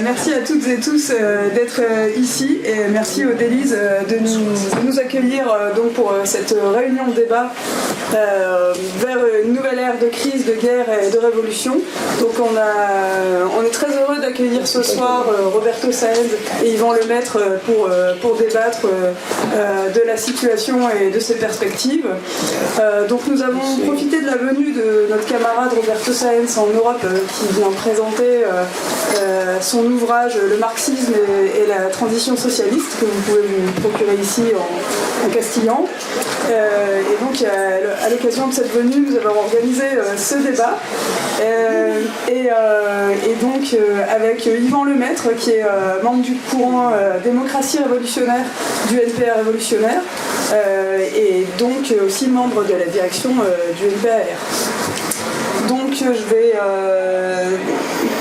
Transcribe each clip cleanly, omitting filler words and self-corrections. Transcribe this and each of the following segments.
Merci à toutes et tous d'être ici et merci aux Délices de nous accueillir donc pour cette réunion de débat vers une nouvelle ère de crise, de guerre et de révolution. Donc on est très heureux d'accueillir ce soir Roberto Sáenz et Yvan Lemaître pour débattre de la situation et de ses perspectives. Donc nous avons profité de la venue de notre camarade Roberto Sáenz en Europe qui vient présenter son ouvrage Le marxisme et la transition socialiste que vous pouvez vous procurer ici en castillan. Et donc à l'occasion de cette venue, nous avons organisé ce débat et donc avec Yvan Lemaître qui est membre du courant démocratie révolutionnaire du NPR révolutionnaire et donc aussi membre de la direction du NPR. Donc je vais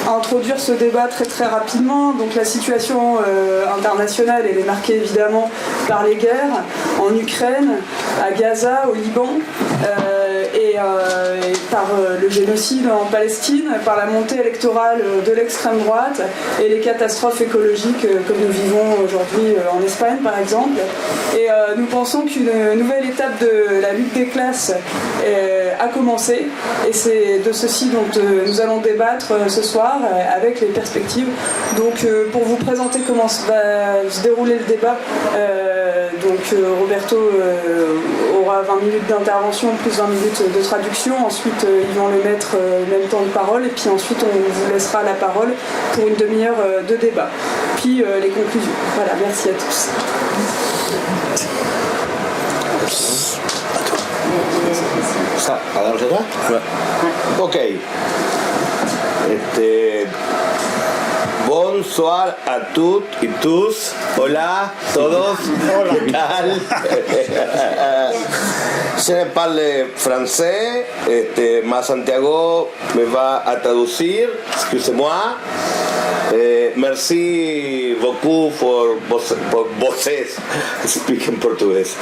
introduire ce débat très rapidement. Donc la situation internationale elle est marquée évidemment par les guerres en Ukraine, à Gaza, au Liban et par le génocide en Palestine, par la montée électorale de l'extrême droite et les catastrophes écologiques comme nous vivons aujourd'hui en Espagne par exemple. Et nous pensons qu'une nouvelle étape de la lutte des classes a commencé et c'est de ceci dont nous allons débattre ce soir avec les perspectives. Donc pour vous présenter comment va se dérouler le débat, Roberto aura 20 minutes d'intervention plus 20 minutes de traduction, ensuite Yvan Lemaître même temps de parole et puis ensuite on vous laissera la parole pour une demi-heure de débat. Puis les conclusions. Voilà, merci à tous. Ça, ¿hagamos otra? Ok. Bonsoir à toutes et tous. Hola, todos. Hola. ¿Qué tal? Je ne parle français, mais Santiago me va a traducir. Excusez-moi. Merci beaucoup por voces. Speak en portugués.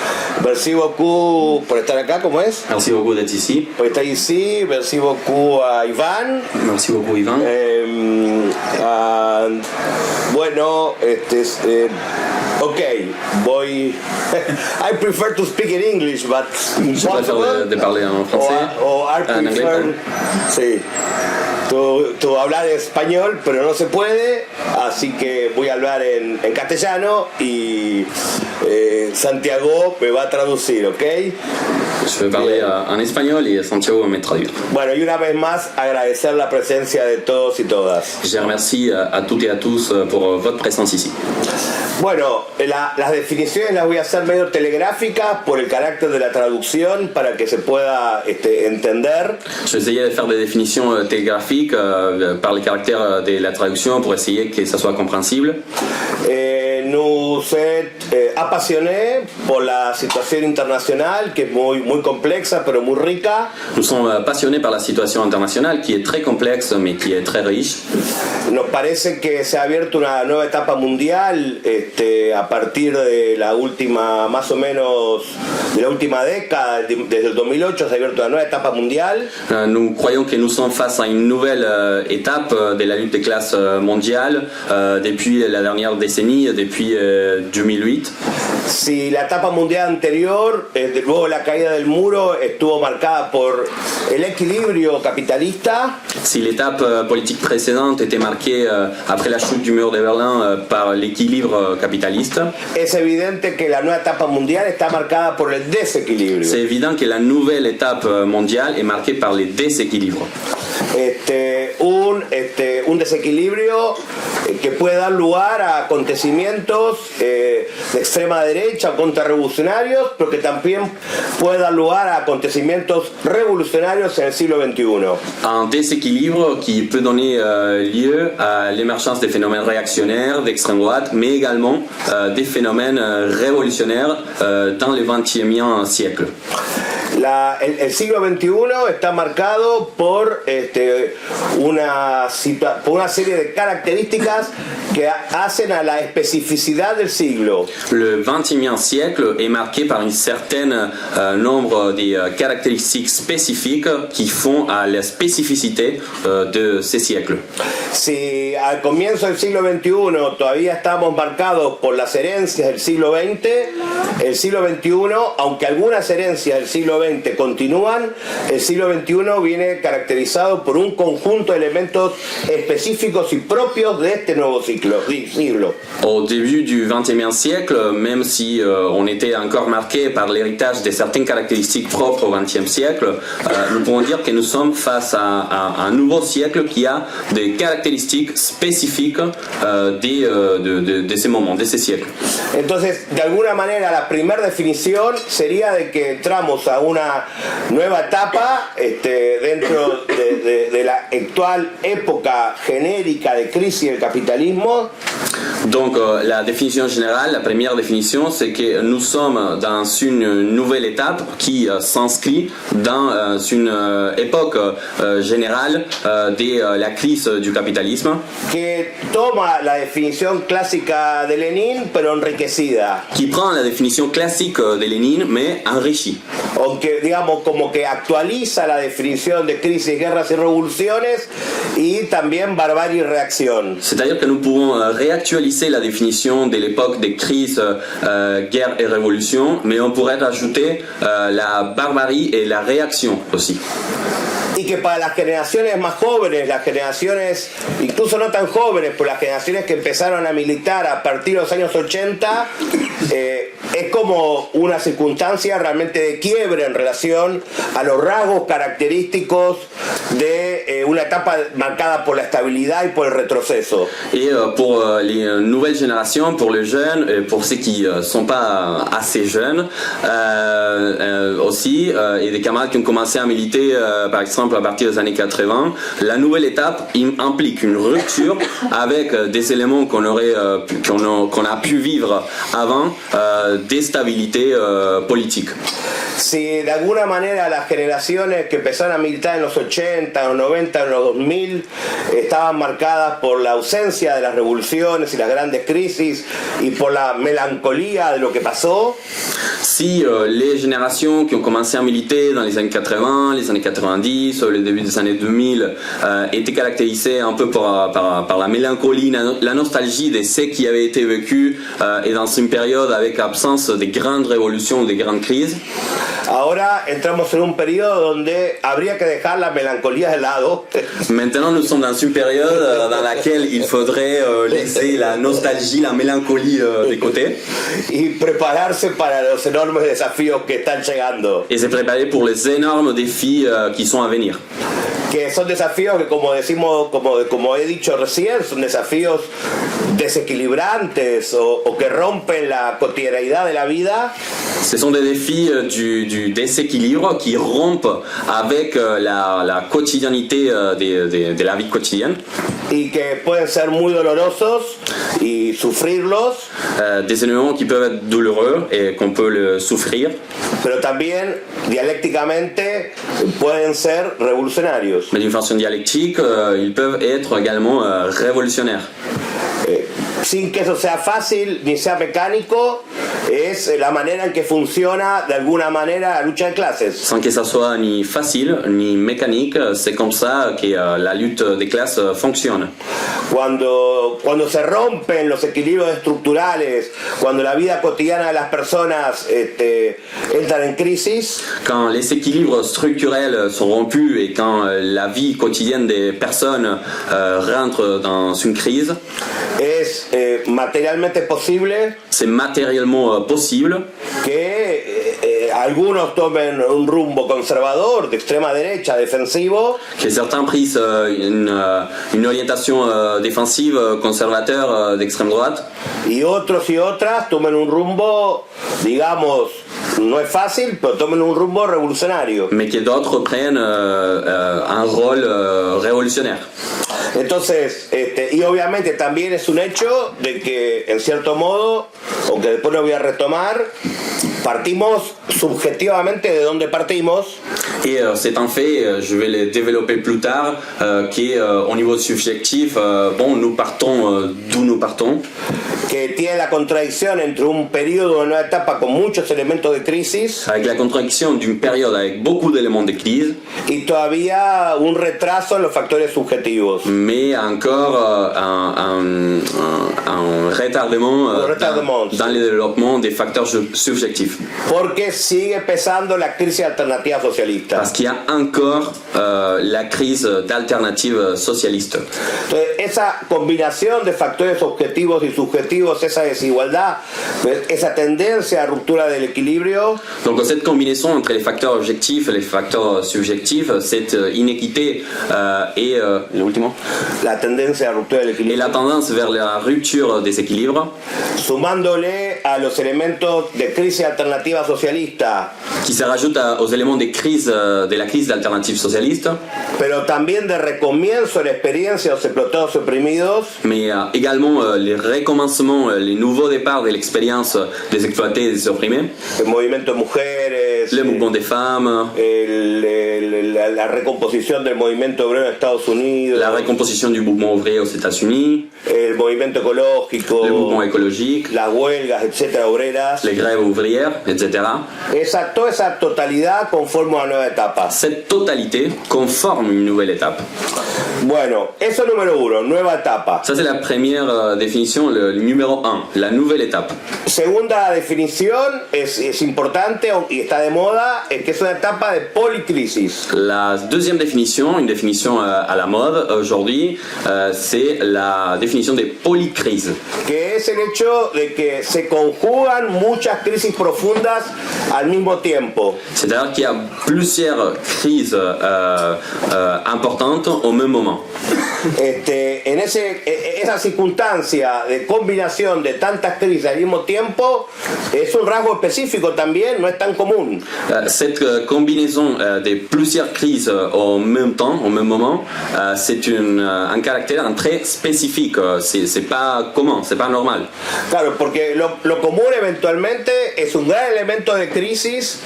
Merci beaucoup por estar acá, ¿cómo es? Merci beaucoup d'être ici. Por estar ici. Merci beaucoup a Iván. Merci beaucoup Yvan. Bueno, ok, voy. I prefer to speak in English, but Je préfère de parler en français. O I en prefer, anglais, sí. Tu hablar español, pero no se puede, así que voy a hablar en castellano y Santiago me va a traducir, ¿ok? Je vais parler en espagnol et Santiago va me traduire. Bueno, y una vez más agradecer la presencia de todos y todas. Je remercie à toutes et à tous pour votre présence ici. Bueno, las definiciones las voy a hacer medio telegráficas por el carácter de la traducción para que se pueda entender. Je vais essayer de faire des définitions télégraphiques par le caractère de la traduction pour essayer que ça soit compréhensible. Nous apasionés por la situación internacional que es muy complexa pero muy rica. Nous sommes passionnés par la situation internationale qui est très complexe mais qui est très riche. Nos parece que se ha abierto una nueva etapa mundial a partir de la última, más o menos, de la última década, desde el 2008 se ha abierto una nueva etapa mundial. Nous croyons que nous sommes face à une nouvelle étape de la lutte des classes mondiale depuis la dernière décennie, depuis 2008. Si la etapa mundial anterior, luego de la caída del muro, estuvo marcada por el equilibrio capitalista. Si l'étape politique précédente était marquée après la chute du mur de Berlin par l'équilibre capitaliste, es evidente que la nueva etapa mundial está marcada por el desequilibrio. C'est évident que la nouvelle étape mondiale est marquée par les déséquilibres. Un desequilibrio que puede dar lugar a acontecimientos de extrema derecha o contrarrevolucionarios, pero que también puede dar lugar a acontecimientos revolucionarios en el siglo XXI. Un déséquilibre qui peut donner lieu à l'émergence des phénomènes réactionnaires d'extrême droite, mais également des phénomènes révolutionnaires dans le XXe siècle. El siglo XXI está marcado por una serie de características que hacen a la especificidad del siglo. Le XXe siècle est marqué par un certain nombre de caractéristiques spécifiques qui font à la spécificité de ces siècles. Si al comienzo del siglo XXI todavía estamos marcados por las herencias del siglo XX, el siglo XXI, aunque algunas herencias del siglo XX continúan, el siglo XXI viene caracterizado por un conjunto de elementos específicos y propios de este nuevo siglo. Au début du XXe siècle, même si on était encore marqué par l'héritage de certaines caractéristiques propres au XXe siècle, nous pouvons dire que nous sommes face à un nouveau siècle qui a des caractéristiques spécifiques de ces moments, de ces siècles. Entonces, de alguna manera, la primera definición sería de que entramos a una nueva etapa dentro de la actual época genérica de crisis del capitalismo. Donc la définition générale, la première définition, c'est que nous sommes dans une nouvelle étape qui s'inscrit dans une époque générale de la crise du capitalisme. Que toma la definición clásica de Lenin, pero enriquecida. Qui prend la définition classique de Lénine, mais enrichie. Aunque, digamos, como que actualiza la definición de crisis, guerras y revoluciones y también barbarie y reacción. C'est-à-dire que nous pouvons réactualiser la définition de l'époque des crises, guerre et révolution, mais on pourrait rajouter la barbarie et la réaction aussi. Y que para las generaciones más jóvenes, las generaciones incluso no tan jóvenes, pero las generaciones que empezaron a militar a partir de los años 80, es como una circunstancia realmente de quiebre en relación a los rasgos característicos de una etapa marcada por la estabilidad y por el retroceso. Et pour les nouvelles générations, pour les jeunes, pour ceux qui ne sont pas assez jeunes aussi, et des camarades qui ont commencé à militer, par exemple à partir des années 80, la nouvelle étape implique une rupture avec des éléments qu'on a pu vivre avant, d'instabilité politique. Si de alguna manera las generaciones que empezaron a militar en los 80, en los 90, en los 2000 estaban marcadas por la ausencia de las revoluciones y las grandes crisis y por la melancolía de lo que pasó. Si les générations qui ont commencé à militer dans les années 80, les années 90, le début des années 2000 étaient caractérisées un peu par la mélancolie, la nostalgie de ce qui avait été vécu et dans une période avec l'absence des grandes révolutions ou des grandes crises. Ahora entramos en un periodo donde habría que dejar la melancolía de lado. Maintenant, nous sommes dans une période dans laquelle il faudrait laisser la nostalgie, la mélancolie de côté. Y prepararse para los enormes desafíos que están llegando. Et se préparer pour les énormes défis qui sont à venir. Que son desafíos que, como decimos, como he dicho recién, son desafíos desequilibrantes o que rompen la cotidianidad de la vida. Ce sont des défis du déséquilibre qui rompent avec la quotidianité de la vie quotidienne. Y que pueden ser muy dolorosos y sufrirlos. Des éléments qui peuvent être douloureux et qu'on peut le souffrir. Pero también dialécticamente pueden ser revolucionarios. Mais d'une façon dialectique, ils peuvent être également révolutionnaires. Sin que eso sea fácil ni sea mecánico, es la manera en que funciona de alguna manera la lucha de clases. Sans que ça soit ni facile ni mécanique, c'est comme ça que la lutte des classes fonctionne. Cuando se rompen los equilibrios estructurales, cuando la vida cotidiana de las personas entran en crisis, quand les équilibres structurels sont rompus et quand la vie quotidienne des personnes rentre dans une crise, es materialmente posible, c'est matériellement possible que algunos tomen un rumbo conservador, de extrema derecha, defensivo, que certains prissent une orientation défensive, conservateur, d'extrême droite, y otros y otras tomen un rumbo, digamos, no es fácil, pero tomen un rumbo revolucionario. mais que d'autres prennent un rôle révolutionnaire. Entonces, y obviamente también es un hecho de que, en cierto modo, aunque después lo voy a retomar, Partimos subjetivamente de donde partimos. Et c'est un fait, je vais le développer plus tard, qui est au niveau subjectif, bon, nous partons d'où nous partons. Que tiene la contradicción entre un periodo, una etapa con muchos elementos de crisis. Avec la contradiction d'une période avec beaucoup d'éléments de crise. Y todavía un retraso en los factores subjetivos. Mais encore un retardement dans le développement des facteurs subjectifs. Porque sigue pesando la crisis alternativa socialista. Parce qu'il y a encore la crise d'alternative socialiste. Entonces, esa combinación de factores objetivos y subjetivos, esa desigualdad, esa tendencia a ruptura del equilibrio. Donc cette combinaison entre les facteurs objectifs et les facteurs subjectifs, cette inéquité et la tendencia a ruptura del equilibrio. Et la tendance vers la rupture des équilibres. Sumándole a los elementos de crisis alternativa socialista. Qui se rajoute aux éléments de la crise d'alternative socialiste. Pero también de recomienzo de la experiencia de los explotados y oprimidos. Mais également les recommencements, les nouveaux départs de l'expérience des exploités et des opprimés. El movimiento de mujeres. Le mouvement des femmes. La recomposición del movimiento obrero en Estados Unidos. La recomposition du mouvement ouvrier aux États-Unis. El movimiento ecológico. Le mouvement écologique. Las huelgas, etcétera, obreras. Les grèves ouvrières, etc. Toda esa totalidad conforma una nueva etapa. Cette totalité conforme une nouvelle étape. Bueno, eso es número uno, nueva etapa. Ça c'est la première définition, le numéro 1, la nouvelle étape. Segunda definición es importante y está de moda, es que es una etapa de policrisis. La deuxième définition, une définition à la mode aujourd'hui, c'est la définition des polycrises. Que es el hecho de que se conjugan muchas crisis profundas al mismo tiempo. C'est-à-dire qu'il y a plusieurs crises importantes au même moment. En esa circunstancia de combinación de tantas crisis al mismo tiempo es un rasgo específico también, no es tan común. Cette combinaison de plusieurs crises au même temps, au même moment, c'est un caractère très spécifique. C'est pas commun, c'est pas normal. Claro, porque lo común eventualmente es un gran elemento de crisis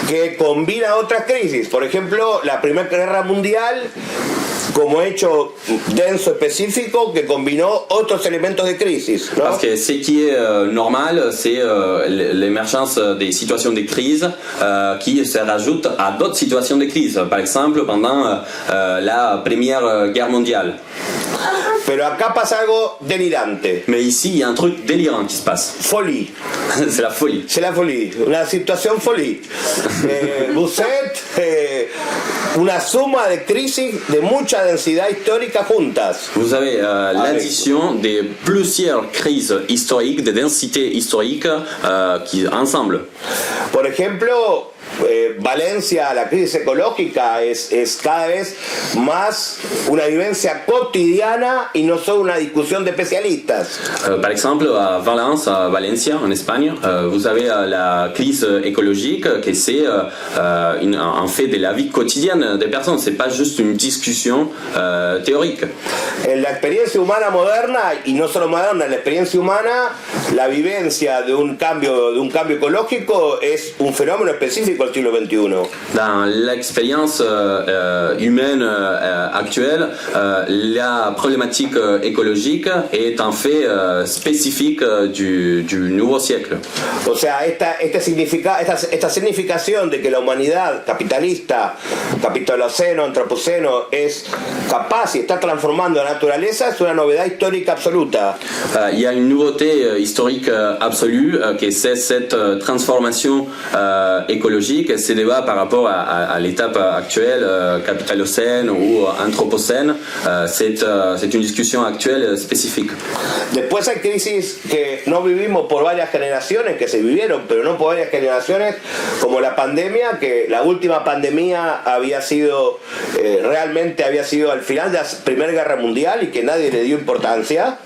que combina otras crisis. Por ejemplo, la Primera Guerra Mundial como hecho denso específico que combinó otros elementos de crisis, ¿no? Parce que ce qui est normal, c'est l'émergence des situations de crise qui se rajoutent à d'autres situations de crise. Par exemple, pendant la Première Guerre mondiale. Pero acá pasa algo delirante. Mais ici, il y a un truc délirant qui se passe. Folie. C'est la folie. C'est la folie, una situación folie. Bousset, una suma de crisis de mucha densidad histórica juntas. Vous avez l'addition de plusieurs crises historiques, de densités historiques qui ensemble. Por ejemplo, Valencia, la crisis ecológica es cada vez más una vivencia cotidiana y no solo una discusión de especialistas. Par exemple, à Valence, à Valencia, en Espagne, vous avez la crise écologique qui c'est un fait de la vie quotidienne des personnes. C'est pas juste une discussion théorique. En la experiencia humana moderna, y no solo moderna, en la experiencia humana, la vivencia de un cambio ecológico es un fenómeno específico del siglo XXI. Dans l'expérience humaine actuelle, la problématique écologique est un fait spécifique du nouveau siècle. O sea, esta significación de que la humanidad capitalista, capitaloceno, antropoceno, es capaz y está transformando la naturaleza, es una novedad histórica absoluta. Il y a une nouveauté historique absolue qui c'est cette transformation écologique, ces débats par rapport à l'étape actuelle, capitalocène ou anthropocène, c'est une discussion actuelle spécifique. Después hay crisis que no vivimos por varias generaciones, que se vivieron, pero no por varias generaciones, como la pandemia, que la última pandemia realmente había sido al final de la Primera Guerra Mundial y que nadie le dio importancia.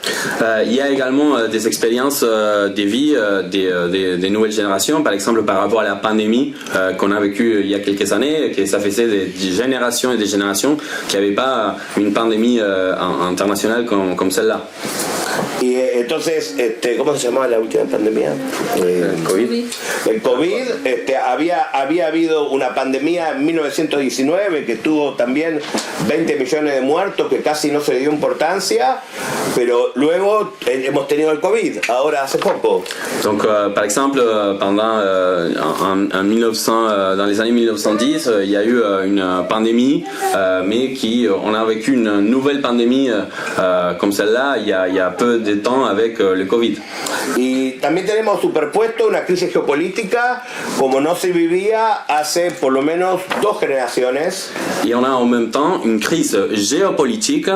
Il y a également des expériences de vie des nouvelles générations, par exemple par rapport à la pandémie qu'on a vécue il y a quelques années, que ça faisait des générations et des générations qui n'avaient pas une pandémie internationale comme celle-là. Y entonces, ¿cómo se llamaba la última pandemia? El COVID. El COVID, había habido una pandemia en 1919 que tuvo también 20 millones de muertos, que casi no se le dio importancia, pero luego hemos tenido el COVID, ahora hace poco. Donc, par exemple, pendant dans les années 1910, il y a eu une pandémie, mais on a vécu une nouvelle pandémie comme celle-là il y a peu de temps avec le COVID. Y también tenemos superpuesto una crisis geopolítica como no se vivía hace por lo menos 2 generaciones. Et on a en même temps une crise géopolitique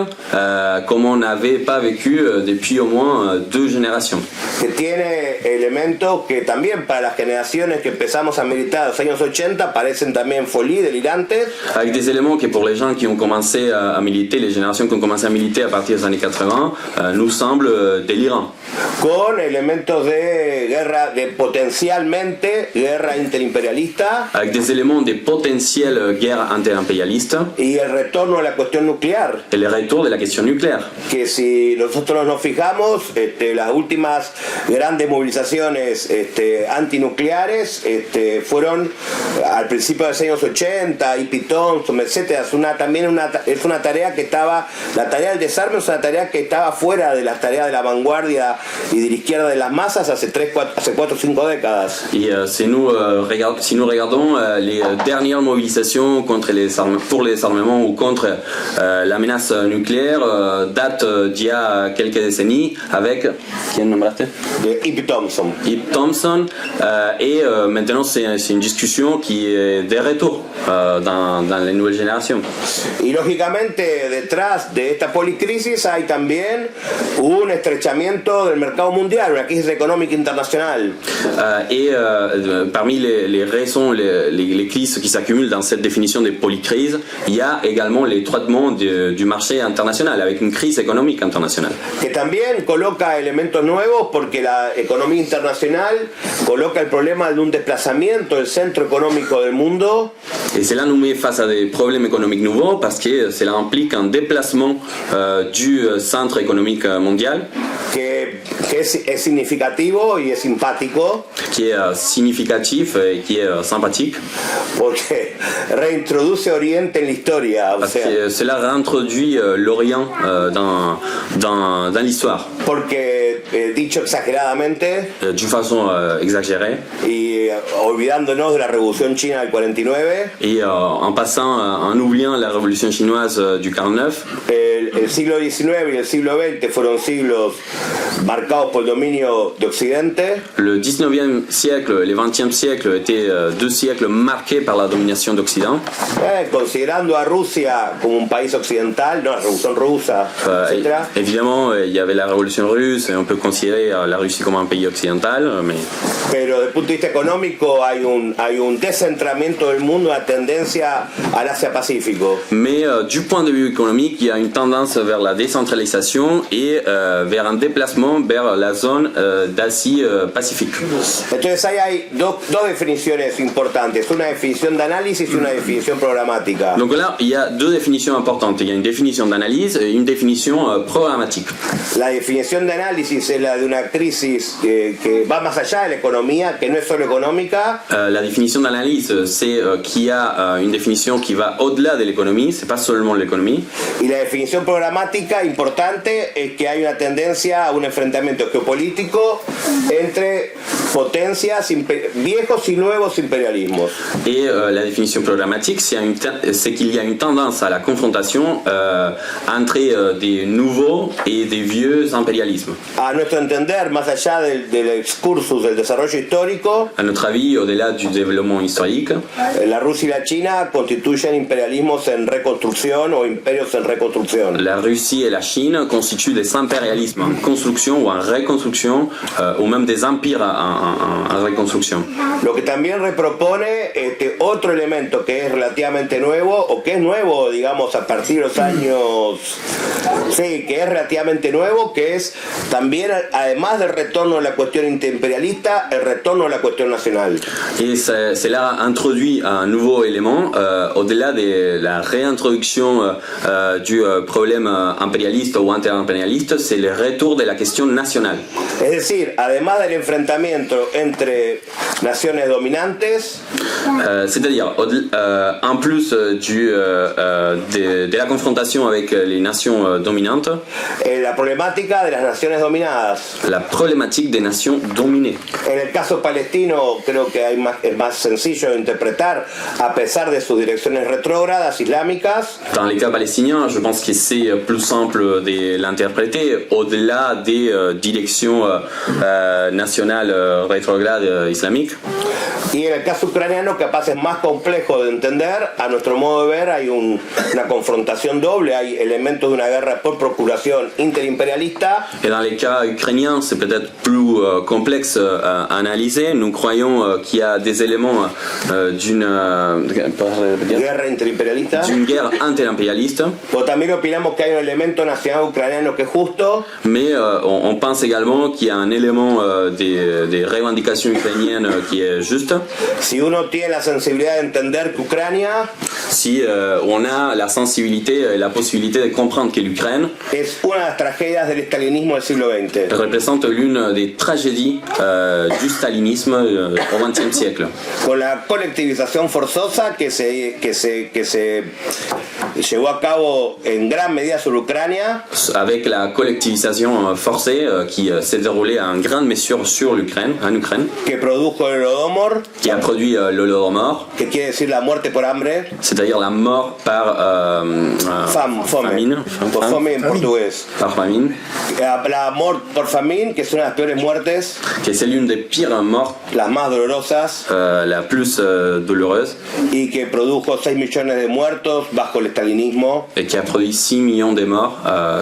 comme on n'avait pas vécu depuis au moins 2 générations. Que tiene elementos que también para las generaciones que empezamos a militar en los años 80 parecen también folie, delirantes. Avec des éléments qui pour les gens qui ont commencé à militer, les générations qui ont commencé à militer à partir des années 80, nous semblent délirants. Con elementos de guerra, de potencialmente guerra interimperialista. Avec des éléments des potentielles guerres interimpérialistes. Y el retorno a la cuestión nuclear. Et le retour de la question nucléaire. Que si nosotros nos fijamos, las últimas grandes movilizaciones antinucleares fueron al principio de los años 80, Hippie Thompson, etc. Es una tarea que estaba, la tarea del desarme es una tarea que estaba fuera de las tareas de la vanguardia y de la izquierda de las masas hace 4 o 5 décadas. Et si nous regardons les dernières mobilisations pour les désarmements ou contre la menace nucléaire, datent d'il y a quelques décennies avec qui nombraste? Hippie Thompson. Hippie Thompson, et maintenant c'est une discussion qui est de retour dans les nouvelles générations. Y lógicamente detrás de esta policrisis hay también un estrechamiento del mercado mundial, una crisis económica internacional. Parmi les raisons, les crises qui s'accumulent dans cette définition des polycrises, il y a également l'étroitement du marché international avec une crise économique internationale. Que también coloca elementos nuevos porque la economía internacional coloca el problema de un desplazamiento del centro económico del mundo. Et cela nous met face à des problèmes économiques nouveaux parce que cela implique un déplacement du centre économique mondial. Que es significativo y es simpático. Qui est significatif et qui est sympathique. Porque reintroduce Oriente en la historia. Parce que cela réintroduit l'Orient dans l'histoire. Porque, dicho exageradamente, d'une façon exagérée. Y olvidándonos de la Revolución China del 49. Et en oubliant la Révolution chinoise du 49. El siglo XIX y el siglo XX fueron siglos marcados por el dominio de Occidente. Le 19e siècle et le 20e siècle étaient 2 siècles marqués par la domination d'Occident. Considerando a Rusia como un país occidental, no, la Revolución Rusa, etc. Évidemment, il y avait la Révolution russe et on peut considérer la Russie comme un pays occidental, mais... Pero desde el punto de vista económico hay un descentramiento del mundo, una tendencia al Asia-Pacífico. Mais du point de vue économique, il y a une tendance vers la décentralisation et vers un déplacement vers la zone d'Asie-Pacifique. Entonces ahí hay dos definiciones importantes, una definición de análisis y una definición programática. Donc là, il y a 2 définitions importantes. Il y a une définition d'analyse et une définition programmatique. La definición de análisis es la de una crisis que va más allá de la economía, que no es solo económica. La définition d'analyse, c'est qu'il y a une définition qui va au-delà de l'économie, c'est pas seulement l'économie. Y la definición programática importante es que hay una tendencia a un enfrentamiento geopolítico entre potencias, viejos y nuevos imperialismos. Et la définition programmatique, c'est qu'il y a une tendance à la confrontation entre des nouveaux et des vieux impérialismes. A nuestro entender, más allá del excursus del desarrollo histórico, à notre avis, au-delà du développement historique, la Rusia y la China constituyen imperialismos en reconstrucción o imperios en reconstrucción. La Russie et la Chine constituent des impérialismes en construction ou en reconstruction, ou même des empires en reconstruction. Lo que también repropone otro elemento que es relativamente nuevo, o que es nuevo, digamos, a partir de los años... Sí, que es relativamente nuevo, que es también, además del retorno a la cuestión interimperialista, el retorno a la cuestión nacional. Et cela introduit un nouveau élément, au-delà de la réintroduction du problème impérialiste ou interimpérialiste, c'est le retour de la question nationale. Es decir, además del enfrentamiento entre naciones dominantes, C'est-à-dire, en plus de la confrontation avec les nations dominantes, la problemática de las naciones dominadas. la problématique des nations dominées. En el caso palestino creo que es más sencillo de interpretar a pesar de sus direcciones retrógradas islámicas. Dans les cas palestiniens, je pense que c'est plus simple de l'interpréter au-delà des directions nationales rétrogrades islamiques. Y en el caso ucraniano capaz es más complejo de entender. A nuestro modo de ver hay una confrontación doble, hay elementos de una guerra por procuración interimperialista. Et dans les cas ukrainiens, c'est peut-être plus complexe à analyser. Nous croyons qu'il y a des éléments d'une Guerra interimperialista. guerre interimpérialiste, O también opinamos que hay un elemento nacional ucraniano que es justo. mais on pense également qu'il y a un élément des revendications ukrainiennes qui est juste. Si uno tiene la sensibilidad de entender que Ucrania Si on a la sensibilité et la possibilité de comprendre que l'Ukraine es una de las tragedias del estalinismo del siglo XX. représente l'une des tragédies du stalinisme au XXe siècle. Con la colectivización forzosa que se llevó a cabo en gran medida sobre Ucrania, Avec la collectivisation forcée qui s'est déroulée en grande mesure sur l'Ukraine, en Ukraine, que produjo el Holodomor, qui a produit l'Holodomor, que quiere decir la muerte por hambre, c'est-à-dire la mort par fome, famine, por fome en portugués. par famine, La mort por famine, que es una de las peores muertes, que c'est l'une des pires morts, las más dolorosas, la plus douloureuse, y que produjo 6 millones de muertos bajo el estalinismo, et qui a produit 6 millions de morts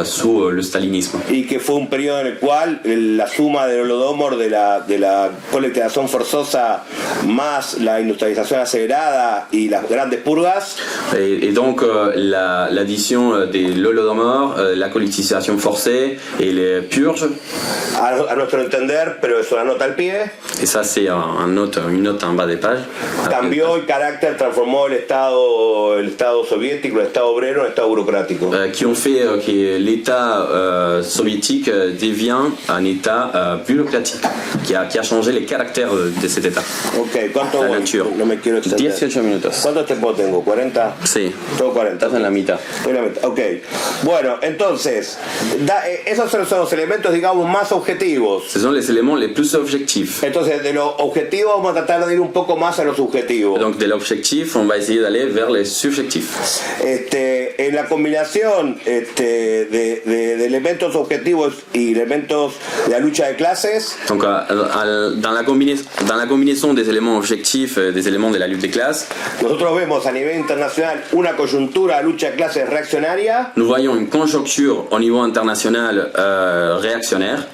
sous le stalinisme. y que fue un periodo en el cual la suma del Holodomor, de la colectivización forzosa, más la industrialización acelerada y las grandes purgas, Et donc l'addition de l'Holodomor, la collectivisation forcée et les purges, a nuestro entender, pero es una nota al pie, et ça c'est une note en bas des pages, cambió el carácter, transformó el Estado soviético, el Estado obrero, en Estado burocrático. qui ont fait que l'État soviétique devient un État bureaucratique, qui a changé les caractères de cet État. Ok, ¿cuánto La voy? nature. No me quiero extender. 18 minutos. ¿Cuánto tiempo tengo? ¿40? Sí, Tengo 40. estás en la mitad. Estoy en la mitad. Ok. Bueno, entonces, esos son los elementos, digamos, más objetivos. Ce sont les éléments les plus objectifs. Entonces, de lo objetivo vamos a tratar de ir un poco más a lo subjetivo. Donc de l'objectif, on va essayer d'aller vers les subjectifs. En la combinación de elementos objetivos y elementos de la lucha de clases, Donc dans la combinaison des éléments objectifs et des éléments de la lutte des classes, nosotros vemos a nivel internacional una coyuntura de lucha de clases reaccionaria, nous voyons une conjoncture au niveau international réactionnaire,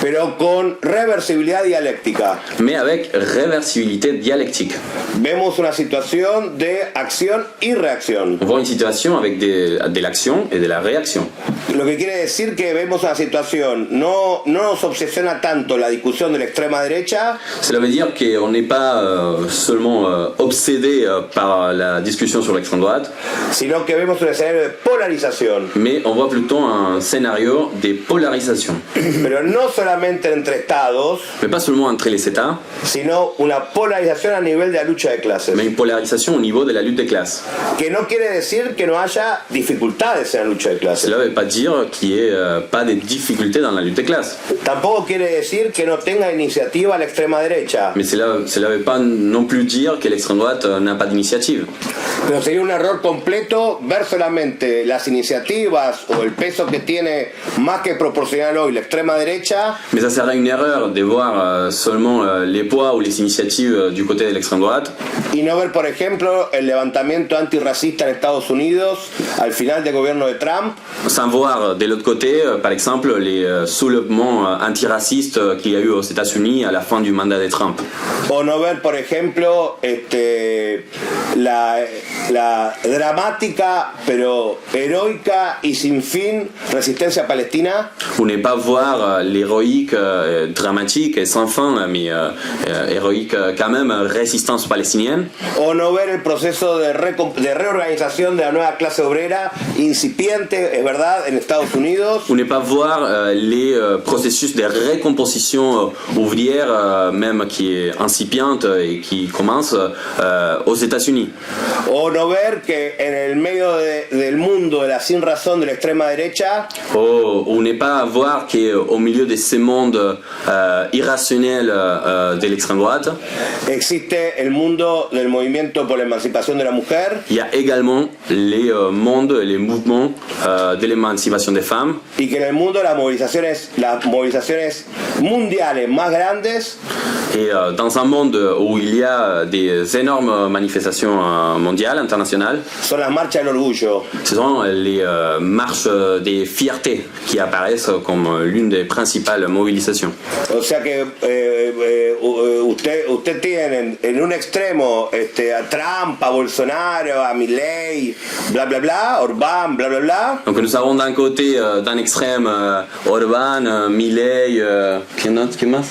pero con reversibilidad dialéctica. mais avec réversibilité dialectique. Vemos una situación de acción y reacción. On voit une situation avec de l'action et de la réaction. Lo que quiere decir que vemos una situación, no nos obsesiona tanto la discusión de la extrema derecha, Cela veut dire qu'on n'est pas seulement obsédé par la discussion sur l'extrême droite, sino que vemos un escenario de polarización, mais on voit plutôt un scénario des polarisations. pero no solamente entre estados, Mais pas seulement entre les États, sino una polarización a nivel de la lucha de clases. mais une polarisation au niveau de la lutte des classes. Que no quiere decir que no haya dificultades en la lucha de clases. Cela ne veut pas dire qu'il n'y ait pas de difficultés dans la lutte des classes. Tampoco quiere decir que no tenga iniciativa la extrema derecha. Mais cela ne veut pas non plus dire que l'extrême droite n'a pas d'initiative. Pero sería un error completo ver solamente las iniciativas o el peso que tiene más que proporcional hoy la extrema derecha, Mais ça serait une erreur de voir seulement les poids ou les initiatives du côté de l'extrême droite y no ver, por ejemplo, el levantamiento antirracista en Estados Unidos al final del gobierno de Trump, sans voir de l'autre côté, par exemple, les soulèvements antiracistes qu'il y a eu aux États-Unis à la fin du mandat de Trump. o no ver, por ejemplo, la dramática pero heroica y sin fin resistencia palestina, Ou ne pas voir l'héroïque, dramatique et sans fin, mais héroïque quand même, résistance palestinienne. o no ver el proceso de reorganización de la nueva clase obrera incipiente, es verdad, en Estados Unidos. ou ne pas voir les processus de récomposition ouvrière, même qui est incipiente et qui commence aux États-Unis. O no ver que en el medio del mundo de la sin razón de la extrema derecha Ou ne pas voir qu'au milieu de ces mondes irrationnels de l'extrême droite, existe el mundo del movimiento por la emancipación de la mujer il y a également les mondes, les mouvements de l'émancipation des femmes. y que en el mundo las movilizaciones mundiales más grandes Et dans un monde où il y a des énormes manifestations mondiales, internationales, son las marchas del orgullo. ce sont les marches des fiertés qui apparaissent comme l'une des principales mobilisations. O sea que usted tiene en un extremo a Trump, a Bolsonaro, a Milei, bla bla bla, Orbán, bla bla bla. Donc nous avons d'un côté, d'un extrême, Orbán, Milei, ¿quién más?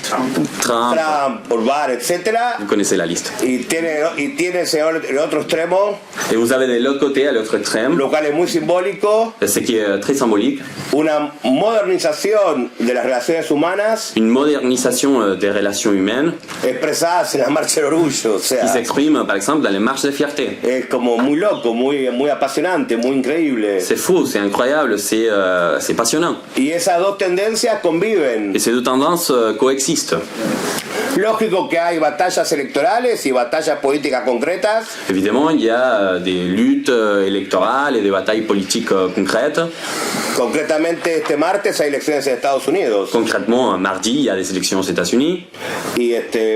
Trump. Orbán, etcétera. Vous connaissez la liste. Y tiene el otro extremo, Et vous avez de l'autre côté, à l'autre extrême, lo cual es muy simbólico, ce qui est très symbolique, una modernización de las relaciones humanas une modernisation des relations humaines expresadas en la marcha del orgullo. O qui sea, s'exprime par exemple dans les marches de fierté. es como muy loco, muy apasionante, muy increíble. C'est fou, c'est incroyable, c'est passionnant. Y esas dos tendencias conviven. Et ces deux tendances coexistent. Lógico que hay batallas electorales y batallas políticas concretas, Évidemment, il y a des luttes électorales et des batailles politiques concrètes. concretamente este martes hay elecciones en Estados Unidos. Concrètement, mardi, il y a des élections aux États-Unis. Y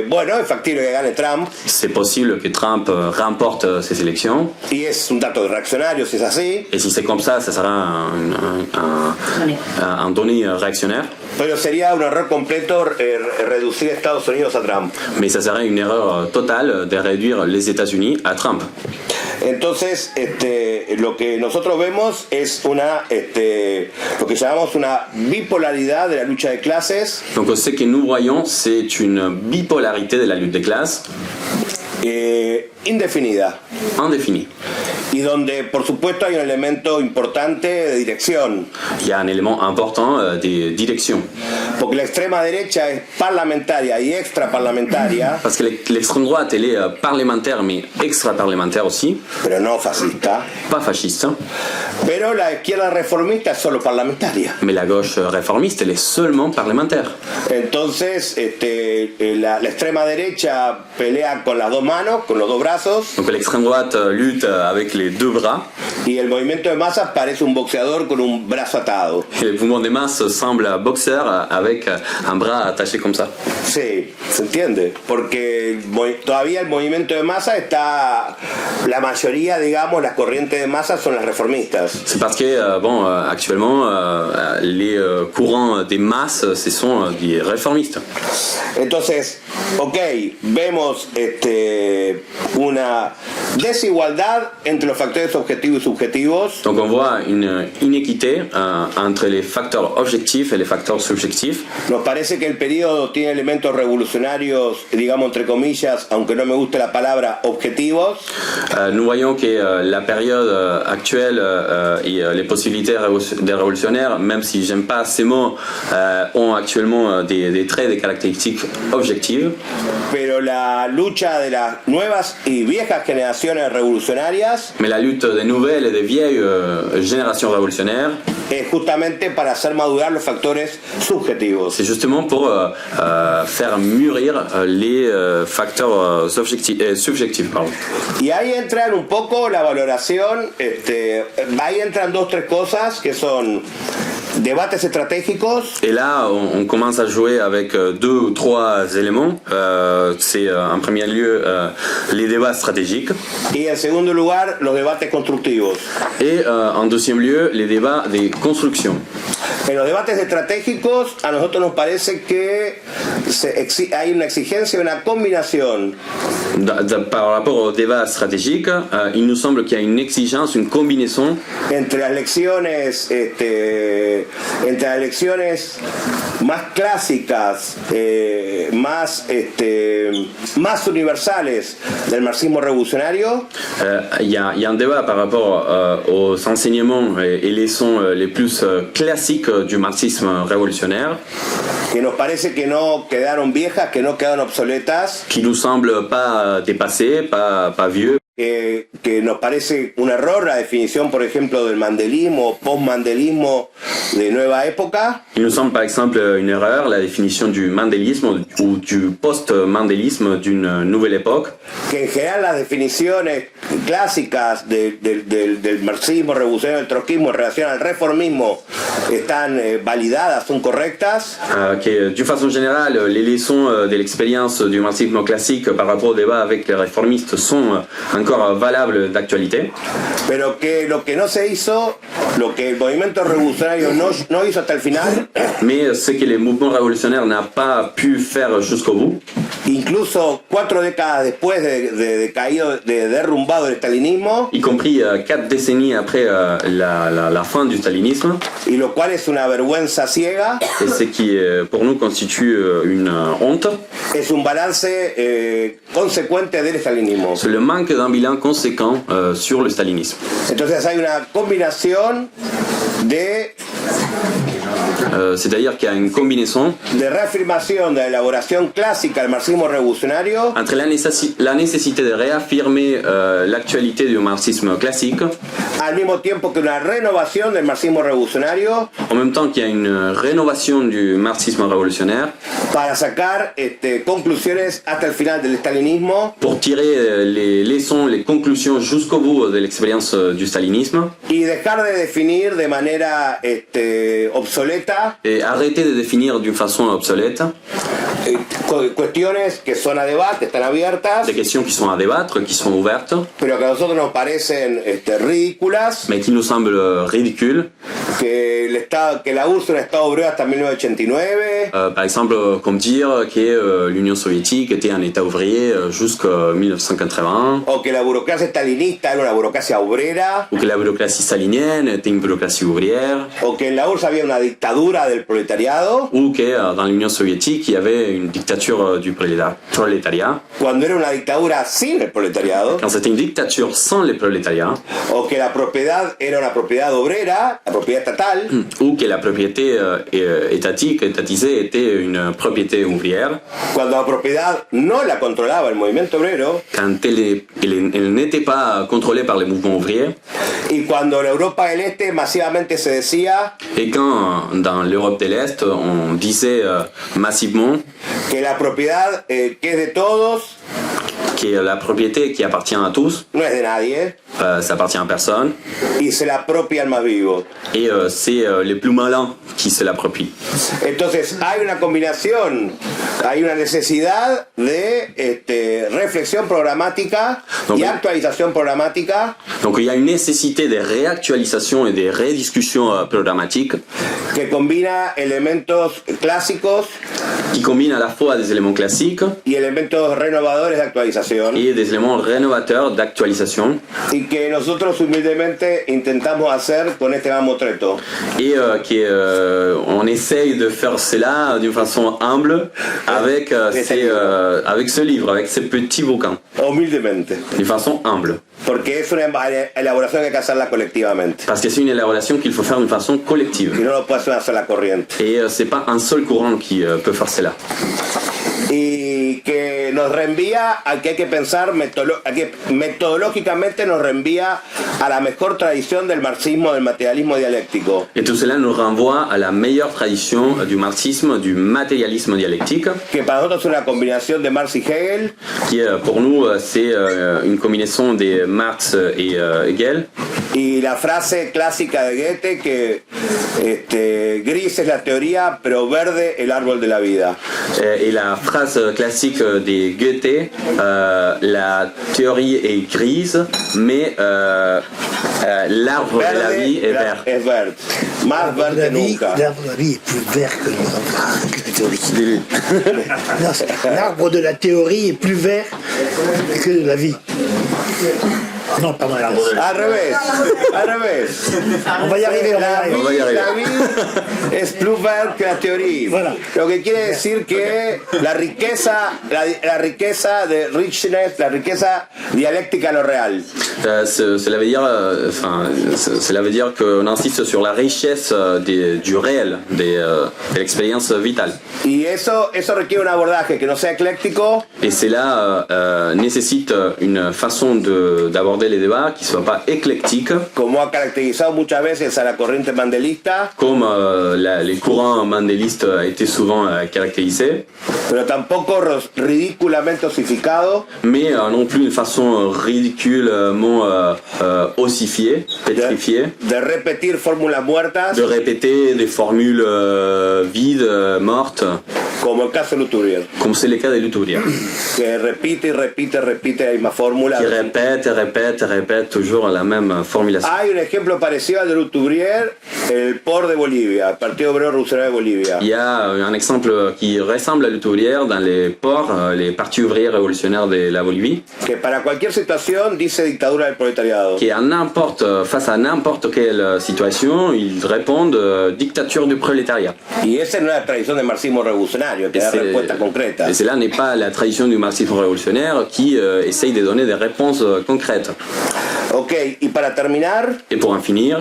bueno, es factible que gane Trump C'est possible que Trump remporte ces élections. y es un dato reaccionario si es así, Et si c'est comme ça sera un donné réactionnaire. pero sería un error completo reducir Estados Unidos a Trump. Mais ça serait une erreur totale de réduire les États-Unis à Trump. Entonces, lo que nosotros vemos es lo que llamamos una bipolaridad de la lucha de clases, Donc ce que nous voyons, c'est une bipolarité de la lutte des classes indefinida, indéfinie. y donde por supuesto hay un elemento importante de dirección, Il y a un élément important de direction. porque la extrema derecha es parlamentaria y extraparlamentaria, Parce que l'extrême droite, elle est parlementaire, mais extra-parlementaire aussi, pero no fascista, pas fasciste. pero la izquierda reformista es solo parlamentaria. Mais la gauche réformiste, elle est seulement parlementaire. Entonces, la extrema derecha pelea con las dos manos, con los dos brazos, Donc l'extrême droite lutte avec les deux bras, y el movimiento de masas parece un boxeador con un brazo atado. et le mouvement des masses semble un boxeur avec un bras attaché comme ça. Sí, se entiende, porque todavía el movimiento de masa está, la mayoría, digamos, las corrientes de masa son las reformistas. C'est parce que, actuellement, les courants des masses, ce sont des réformistes. Entonces, ok, vemos una desigualdad entre los factores objetivos y subjetivos, Donc on voit une inéquité entre les facteurs objectifs et les facteurs subjectifs. nos parece que el periodo tiene elementos revolucionarios, digamos entre comillas, aunque no me guste la palabra, objetivos, Nous voyons que la période actuelle et les possibilités des révolutionnaires, même si j'aime pas ces mots, ont actuellement des traits, des caractéristiques objectives. pero la lucha de las nuevas y viejas generaciones revolucionarias Mais la lutte des nouvelles et des vieilles générations révolutionnaires, es justamente para hacer madurar los factores subjetivos. c'est justement pour faire mûrir les facteurs subjectifs. Pardon. Y ahí entran un poco la valoración, ahí entran dos, tres cosas que son debates estratégicos, Et là, on commence à jouer avec deux ou trois éléments. C'est en premier lieu les débats stratégiques y en segundo lugar los debates constructivos. et en deuxième lieu les débats des constructions. En los debates estratégicos a nosotros nos parece que hay una exigencia, una combinación Par rapport au débat stratégique, il nous semble qu'il y a une exigence, une combinaison entre las lecciones entre las lecciones más clásicas, más universales del marxismo revolucionario. Il y a un débat par rapport aux enseignements et leçons les plus classiques du marxisme révolutionnaire, Que nos parece que no quedaron viejas, que no quedaron obsoletas, qui nous semble pas dépassé, pas vieux, que nos parece un error la definición, por ejemplo, del mandelismo o post-mandelismo de nueva época. Il nous semble par exemple une erreur la définition du mandélisme ou du post-mandélisme d'une nouvelle époque. Que en general las definiciones clásicas del marxismo revolucionario, del trotskismo en relación al reformismo están validadas, son correctas. Que d'une façon générale, les leçons de l'expérience du marxisme classique par rapport au débat avec les réformistes sont encore valables d'actualité. Pero que lo que no se hizo, lo que el movimiento revolucionario no hizo hasta el final, Mais ce que les mouvements révolutionnaires n'ont pas pu faire jusqu'au bout, incluso 4 décadas después de derrumbado el stalinismo, y compris 4 décennies après la fin du stalinisme, y lo cual es una vergüenza ciega, et ce qui pour nous constitue une honte, es un balance consecuente del stalinismo. c'est le manque d'un bilan conséquent sur le stalinisme. Entonces hay una combinación de C'est-à-dire qu'il y a une combinaison reafirmación de la elaboración clásica del marxismo revolucionario entre la nécessité de réaffirmer l'actualité du marxisme classique, al mismo tiempo que una renovación del marxismo revolucionario en même temps qu'il y a une rénovation du marxisme révolutionnaire para sacar conclusiones hasta el final del stalinismo pour tirer les leçons, les conclusions jusqu'au bout de l'expérience du stalinisme y dejar de definir de manera obsoleta et arrêter de définir d'une façon obsolète cuestiones que son a debate, están abiertas, des questions qui sont à débattre, qui sont ouvertes, pero que a nosotros nos parecen ridículas, mais qui nous semblent ridicules. que la URSS es un Estado obrero hasta 1989, Par exemple, comme dire que l'Union soviétique était un État ouvrier jusqu'en 1981, o que la burocracia stalinista era una burocracia obrera, ou que la bureaucratie stalinienne était une bureaucratie ouvrière, o que en la URSS había una dictadura del proletariado, ou que dans l'Union soviétique, il y avait une dictature du prolétariat, cuando era una dictadura sin el proletariado, quand c'était une dictature sans les prolétariats, o que la propiedad era una propiedad obrera, la propiedad estatal, ou que la propriété étatisée était une propriété ouvrière, cuando la propiedad no la controlaba el movimiento obrero, quand elle n'était pas contrôlée par les mouvements ouvriers, y cuando en Europa del Este masivamente se decía et quand dans l'Europe de l'Est, on disait massivement que la propiedad que es de todos que la propriété qui appartient à tous, no es de nadie ça appartient à personne, y se la apropia al más vivo. et c'est les plus malins qui se l'approprient. Entonces hay una combinación, hay una necesidad de reflexión programática y actualización programática Donc il y a une nécessité de réactualisation et de rediscussion programmatique que combina elementos clásicos qui combine à la fois des éléments classiques y elementos renovadores de actualización et des éléments rénovateurs d'actualisation, y que nosotros humildemente intentamos hacer con este mamotreto. et on essaye de faire cela d'une façon humble avec, avec ce livre, avec ces petits bouquins, Humildemente. d'une façon humble. Porque es una elaboración que hay que hacerla colectivamente. Parce que c'est une élaboration qu'il faut faire d'une façon collective. Y no lo puede hacer una sola corriente. Et c'est pas un seul courant qui peut faire cela. Y que nos reenvía a que hay que pensar metodológicamente nos reenvía a la mejor tradición del marxismo, del materialismo dialéctico. Et tout cela nous renvoie à la meilleure tradition du marxisme, du matérialisme dialectique, Que para nosotros es una combinación de Marx y Hegel, qui pour nous c'est une combinaison de Marx et Hegel. y la frase clásica de Goethe que gris es la teoría, pero verde el árbol de la vida. Et la phrase classique de Goethe, la théorie est grise, mais l'arbre de la vie est vert. Es verde, más verde que nunca. L'arbre de la vie est plus vert que la théorie. Non, l'arbre de la théorie est plus vert que la vie. Non, pardon, la Al revés, al revés. On va y arriver, on va y arriver. On va y arriver. La vida es plus verte que la teoría. Voilà. Lo que quiere decir que la riqueza de richness, la riqueza dialéctica de lo real. Cela veut dire qu'on insiste sur la richesse du réel, de l'expérience vitale. Y eso requiere un abordaje que no sea ecléctico, Et cela nécessite une façon d'aborder les débats qui ne soit pas éclectique, como ha caracterizado muchas veces a la corriente mandelista, comme les courants mandélistes a été souvent caractérisés, pero tampoco ridículamente osificado, mais non plus une façon ridiculement ossifiée, pétrifiée, de repetir fórmulas muertas, de répéter des formules vides, mortes, como el caso de Luturier, comme c'est le cas des Luturiers, que repite y repite la misma fórmula. qui répètent toujours la même formulation. Hay un ejemplo parecido al de Luturier, el POR de Bolivia, el Partido Obrero Revolucionario de Bolivia. Il y a un exemple qui ressemble à Luturier dans les ports, les partis ouvriers révolutionnaires de la Bolivie, Que para cualquier situación dice dictadura del proletariado. qui face à n'importe quelle situation, ils répondent dictature du prolétariat. Y esa no es la tradición del marxismo revolucionario, que da respuestas concretas. Et cela n'est pas la tradition du marxisme révolutionnaire qui essaye de donner des réponses concrètes. Ok, y para terminar, Et pour en finir,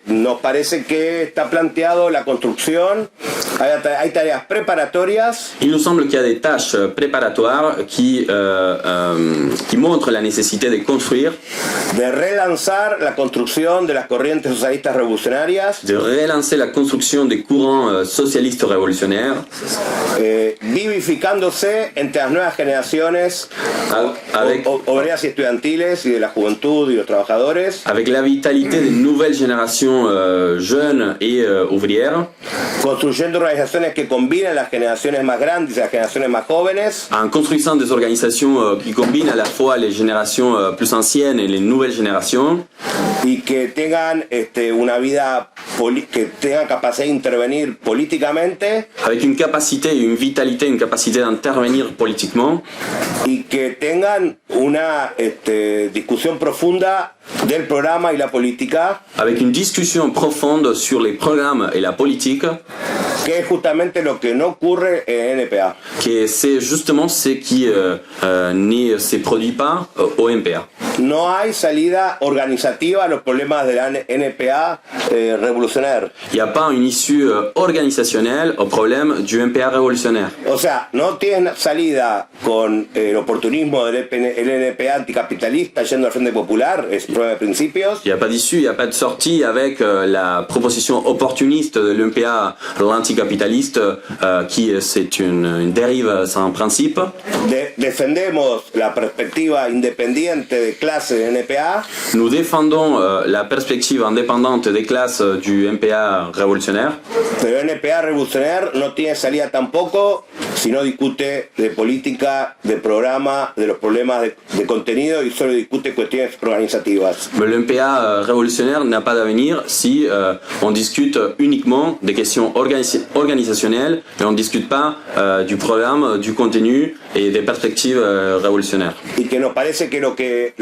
nos parece que está planteado la construcción, hay tareas preparatorias il nous semble qu'il y a des tâches préparatoires qui montrent la nécessité de construire, de relanzar la construcción de las corrientes socialistas revolucionarias, de relancer la construction des courants socialistes révolutionnaires, vivificándose entre las nuevas generaciones obreras y estudiantiles y de la juventud y los trabajadores, avec la vitalité des nouvelles générations jeunes et ouvrières, construyendo organizaciones que combinen las generaciones más grandes y las generaciones más jóvenes, en construisant des organisations qui combinent à la fois les générations plus anciennes et les nouvelles générations, y que tengan una vida que tengan capacidad de intervenir políticamente avec une capacité, une vitalité, une capacité d'intervenir politiquement, y que tengan una discusión profunda del programa y la política, avec une discussion profonde sur les programmes et la politique, que es justamente lo que no ocurre en NPA. que c'est justement ce qui ne se produit pas au MPA. No hay salida organizativa a los problemas de la NPA revolucionaire. Il n'y a pas une issue organisationnelle au problème du MPA révolutionnaire. O sea, no tiene salida con el oportunismo del NPA anticapitalista yendo al Frente Popular, es prueba de principios. Il n'y a pas d'issue, il n'y a pas de sortie avec la proposition opportuniste de l'MPA, l'anticapitaliste, qui c'est une dérive sans principe. Defendemos la perspectiva independiente de clase de NPA. Nous défendons la perspective indépendante des classes du MPA révolutionnaire. Pero NPA revolucionaire no tiene salida tampoco si no discute de política, de programa, de los problemas de contenido y solo discute cuestiones organizativas. Mais le MPA révolutionnaire n'a pas d'avenir si on discute uniquement des questions organisationnelles et on ne discute pas du programme, du contenu et des perspectives révolutionnaires. Y que nos parece que lo que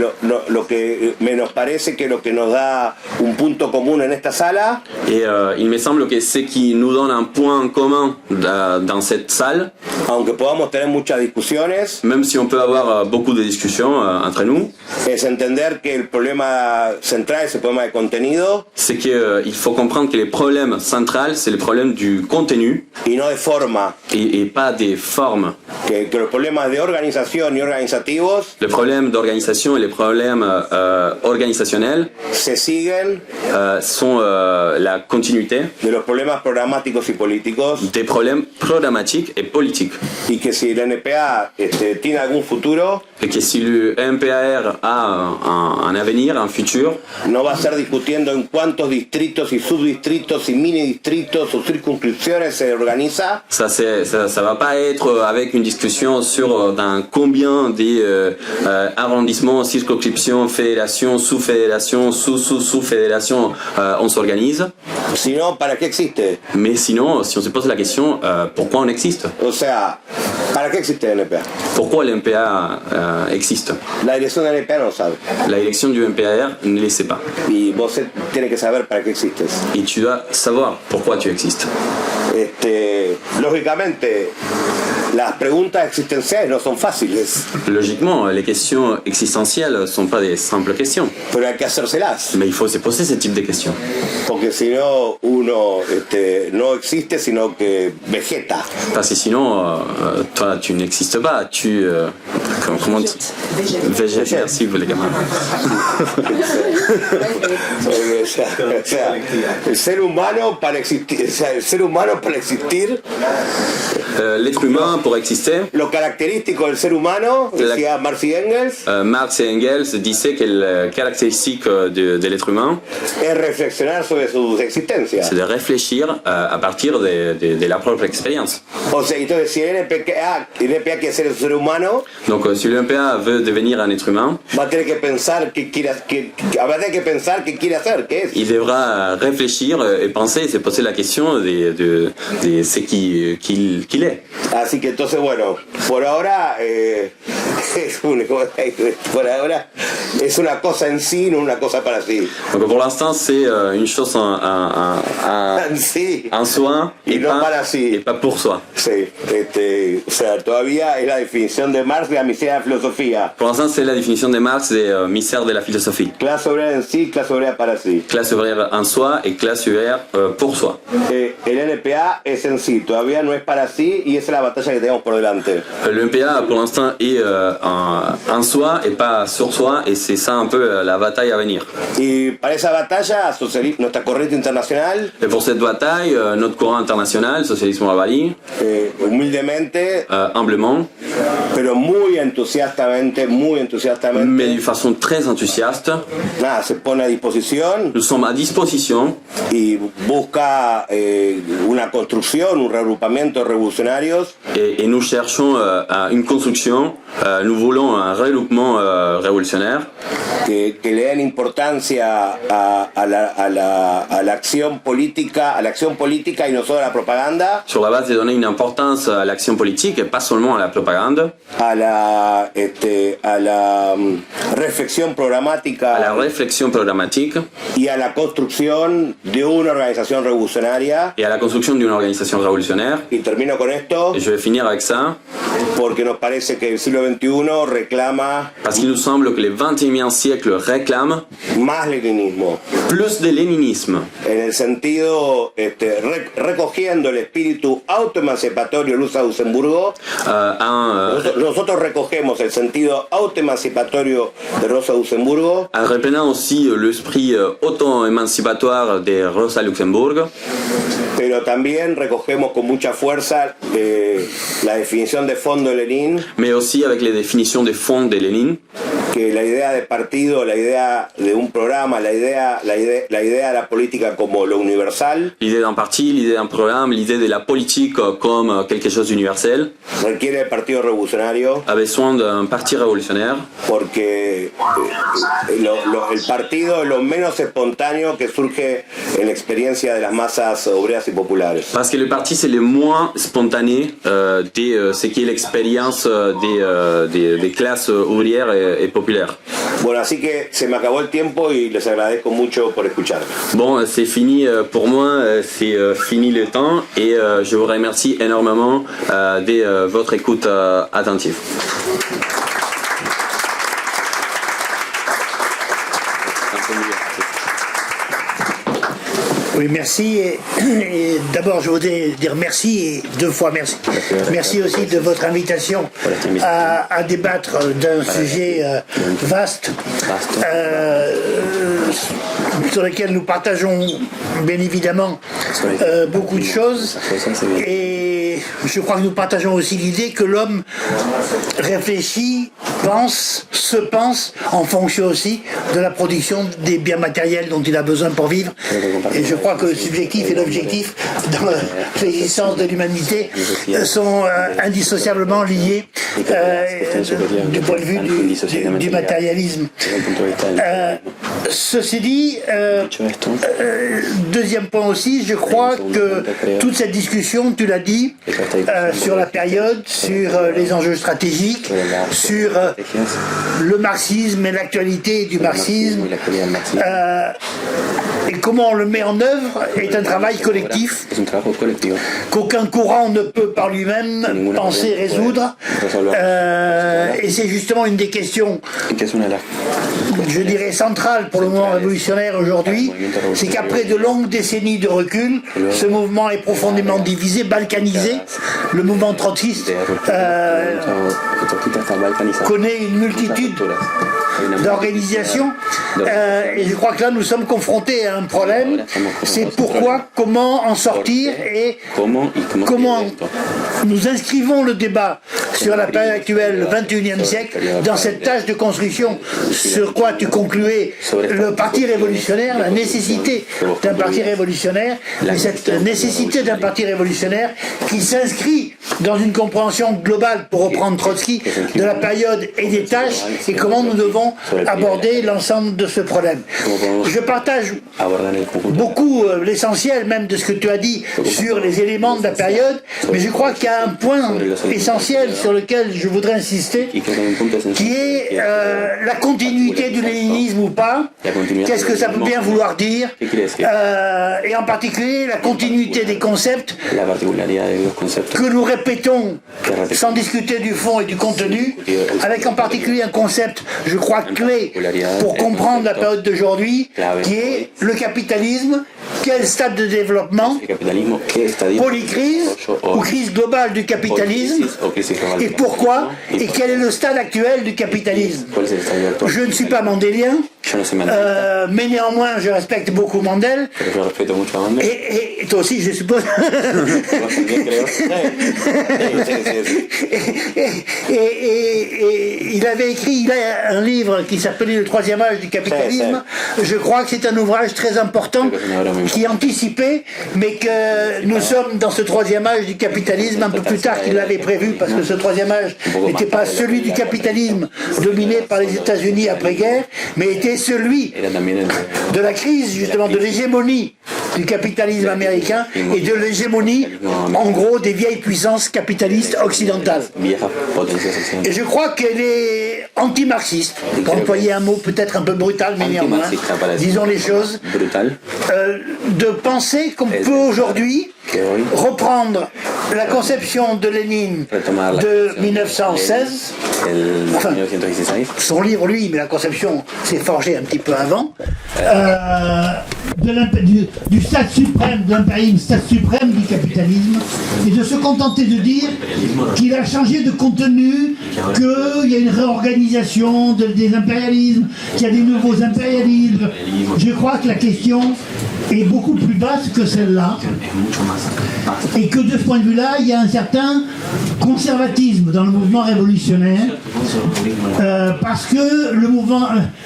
nos da un punto común en esta sala Et il me semble que ce qui nous donne un point commun dans cette salle, aunque podamos tener muchas discusiones, même si on peut avoir beaucoup de discussions entre nous, es entender que el problema central es el problema de contenido c'est qu'il faut comprendre que les problèmes centraux, c'est le problème du contenu y no de forma, et pas des formes. que los problemas de organización y organizativos Le problème d'organisation et les problèmes organisationnels se siguen sont la continuité de los problemas programáticos y políticos, des problèmes programmatiques et politiques. y que si el NPA tiene algún futuro, Et que si le MPAR a un avenir, un futur, no va a ser discutiendo en cuántos distritos y subdistritos y mini distritos o circunscripciones se organiza, ça va pas être avec une discussion sur dans combien des arrondissements, circonscriptions, fédérations, sous-fédérations, sous-fédérations on s'organise. sino para qué existe. Mais sinon, si on se pose la question, pourquoi on existe? O sea, para ¿Para qué existe el NPA? Pourquoi le MPA existe? La dirección del NPA no lo sabe. La direction du MPAR ne le sait pas. Y vos tienes que saber para qué existes. Et tu dois savoir pourquoi tu existes. Lógicamente, las preguntas existenciales no son fáciles, Logiquement, les questions existentielles ne sont pas des simples questions. pero hay que hacérselas. Mais il faut se poser ce type de questions. Porque si no, uno no existe, sino que vegeta. Parce que sinon, toi, tu n'existes pas. Tu. Comment tu. Végète. Merci, vous les gamins. O sea, el ser humano para existir, L'être humain, pour exister, lo característico del ser humano, decía Marx y Engels, Marx et Engels disaient que la caractéristique de l'être humain, es reflexionar sobre sus existencias. c'est de réfléchir à partir de la propre expérience. O sea, entonces si el NPA quiere ser un ser humano, Donc, si le MPA veut devenir un être humain, va a tener que pensar qué quiere hacer, qué es. il devra réfléchir et penser, se poser la question de ce qu'il est. Así que entonces, bueno, por ahora es una cosa en sí, no una cosa para sí. Donc pour l'instant, c'est une chose en Sí. soi Y no para sí. et pas pour soi. Sí, o sea, todavía es la definición de Marx de la miseria de la filosofía. Pour l'instant, c'est la définition de Marx des mystères de la philosophie. Clase obrera en sí, clase obrera para sí. Classe ouvrière en soi et classe ouvrière pour soi. El NPA es en sí, todavía no es para sí y esa es la batalla que tenemos por delante. Le MPA, pour l'instant, est en soi et pas sur soi, et c'est ça un peu la bataille à venir. Y para esa batalla, nuestra corriente internacional, Et pour cette bataille, notre courant international, Socialismo à Bali, humildemente, humblement, pero muy entusiastamente, mais d'une façon très enthousiaste, nada, se pone a disposición nous sommes à disposition y busca una construcción, un reagrupamiento de revolucionarios et nous cherchons une construction, nous voulons un regroupement révolutionnaire que le den importancia a la acción política, y no solo a la propaganda, sur la base de donner une importance à l'action politique et pas seulement à la propagande, a la reflexión à la programática réflexion programmatique y a la construcción de una organización revolucionaria. et à la construction d'une organisation révolutionnaire. Y termino con esto Et je vais finir avec ça, porque nos parece que el siglo XXI reclama parce qu'il nous semble que le 21e siècle réclame más leninismo, plus de léninisme, en el sentido recogiendo el espíritu autoemancipatorio de Rosa Luxemburgo. Nosotros recogemos el sentido autoemancipatorio de Rosa Luxemburgo, en reprenant aussi l'esprit auto-émancipatoire de Rosa Luxemburg, pero también recogemos con mucha fuerza la definición de fondo de Lenin, mais aussi avec les définitions des fonds de Lénine, que la idea de partido, la idea de un programa, la idea de la política como lo universal, l'idée d'un parti, l'idée d'un programme, l'idée de la politique comme quelque chose d'universel, requiere el partido revolucionario, a besoin d'un parti révolutionnaire, porque el partido es lo menos espontáneo que surge en la experiencia de las masas obreras y populares. parce que le parti c'est le moins spontané de ce qui est l'expérience des classes ouvrières et populaires. Bueno, así que se me acabó el tiempo y les agradezco mucho por escuchar. Bon, c'est fini pour moi, c'est fini le temps et je vous remercie énormément de votre écoute attentive. Oui, merci. Et d'abord, je voudrais dire merci et deux fois merci. Merci aussi de votre invitation à débattre d'un sujet vaste sur lequel nous partageons bien évidemment beaucoup de choses. Et je crois que nous partageons aussi l'idée que l'homme réfléchit, se pense en fonction aussi de la production des biens matériels dont il a besoin pour vivre. Et je crois que le subjectif et l'objectif dans l'existence de l'humanité sont indissociablement liés du point de vue du matérialisme. Ceci dit, deuxième point aussi, je crois que toute cette discussion, tu l'as dit, sur la période, sur les enjeux stratégiques, sur le marxisme et l'actualité du marxisme, et comment on le met en œuvre est un travail collectif qu'aucun courant ne peut par lui-même penser résoudre. Et c'est justement une des questions, je dirais, centrales pour le mouvement révolutionnaire aujourd'hui, c'est qu'après de longues décennies de recul, ce mouvement est profondément divisé, balkanisé. Le mouvement trotskiste connaît une multitude d'organisations, et je crois que là nous sommes confrontés à un problème, c'est comment en sortir et comment nous inscrivons le débat sur la période actuelle, le 21e siècle, dans cette tâche de construction sur quoi tu concluais le parti révolutionnaire, la nécessité d'un parti révolutionnaire, mais cette nécessité d'un parti révolutionnaire qui s'inscrit dans une compréhension globale, pour reprendre Trotsky, de la période et des tâches, et comment nous devons aborder l'ensemble de ce problème. Je partage beaucoup l'essentiel même de ce que tu as dit sur les éléments de la période, mais je crois qu'il y a un point essentiel sur lequel je voudrais insister, qui est la continuité du léninisme ou pas. Qu'est-ce que ça peut bien vouloir dire, et en particulier la continuité des concepts que nous répétons sans discuter du fond et du contenu, avec en particulier un concept, je crois, clé pour comprendre la période d'aujourd'hui, qui est le capitalisme. Quel stade de développement, polycrise ou crise globale du capitalisme, et pourquoi, et quel est le stade actuel du capitalisme. Je ne suis pas mandélien, mais néanmoins je respecte beaucoup Mandel, et toi aussi je suppose. Et il avait écrit, il a un livre qui s'appelait Le troisième âge du capitalisme. Je crois que c'est un ouvrage très important qui anticipait, mais que nous sommes dans ce troisième âge du capitalisme un peu plus tard qu'il l'avait prévu, parce que ce troisième âge n'était pas celui du capitalisme dominé par les États-Unis après-guerre, mais était celui de la crise, justement, de l'hégémonie du capitalisme américain et de l'hégémonie, en gros, des vieilles puissances capitalistes occidentales. Et je crois qu'elle est anti-marxiste, pour employer un mot peut-être un peu brutal, mais néanmoins, disons les choses, de penser qu'on peut aujourd'hui reprendre la conception de Lénine de 1916, enfin, son livre lui, mais la conception s'est forgée un petit peu avant, du stade suprême, de l'impérialisme, stade suprême du capitalisme, et de se contenter de dire qu'il a changé de contenu, qu'il y a une réorganisation des impérialismes, qu'il y a des nouveaux impérialismes. Je crois que la question est beaucoup plus basse que celle-là, et que de ce point de vue-là, il y a un certain conservatisme dans le mouvement révolutionnaire, parce que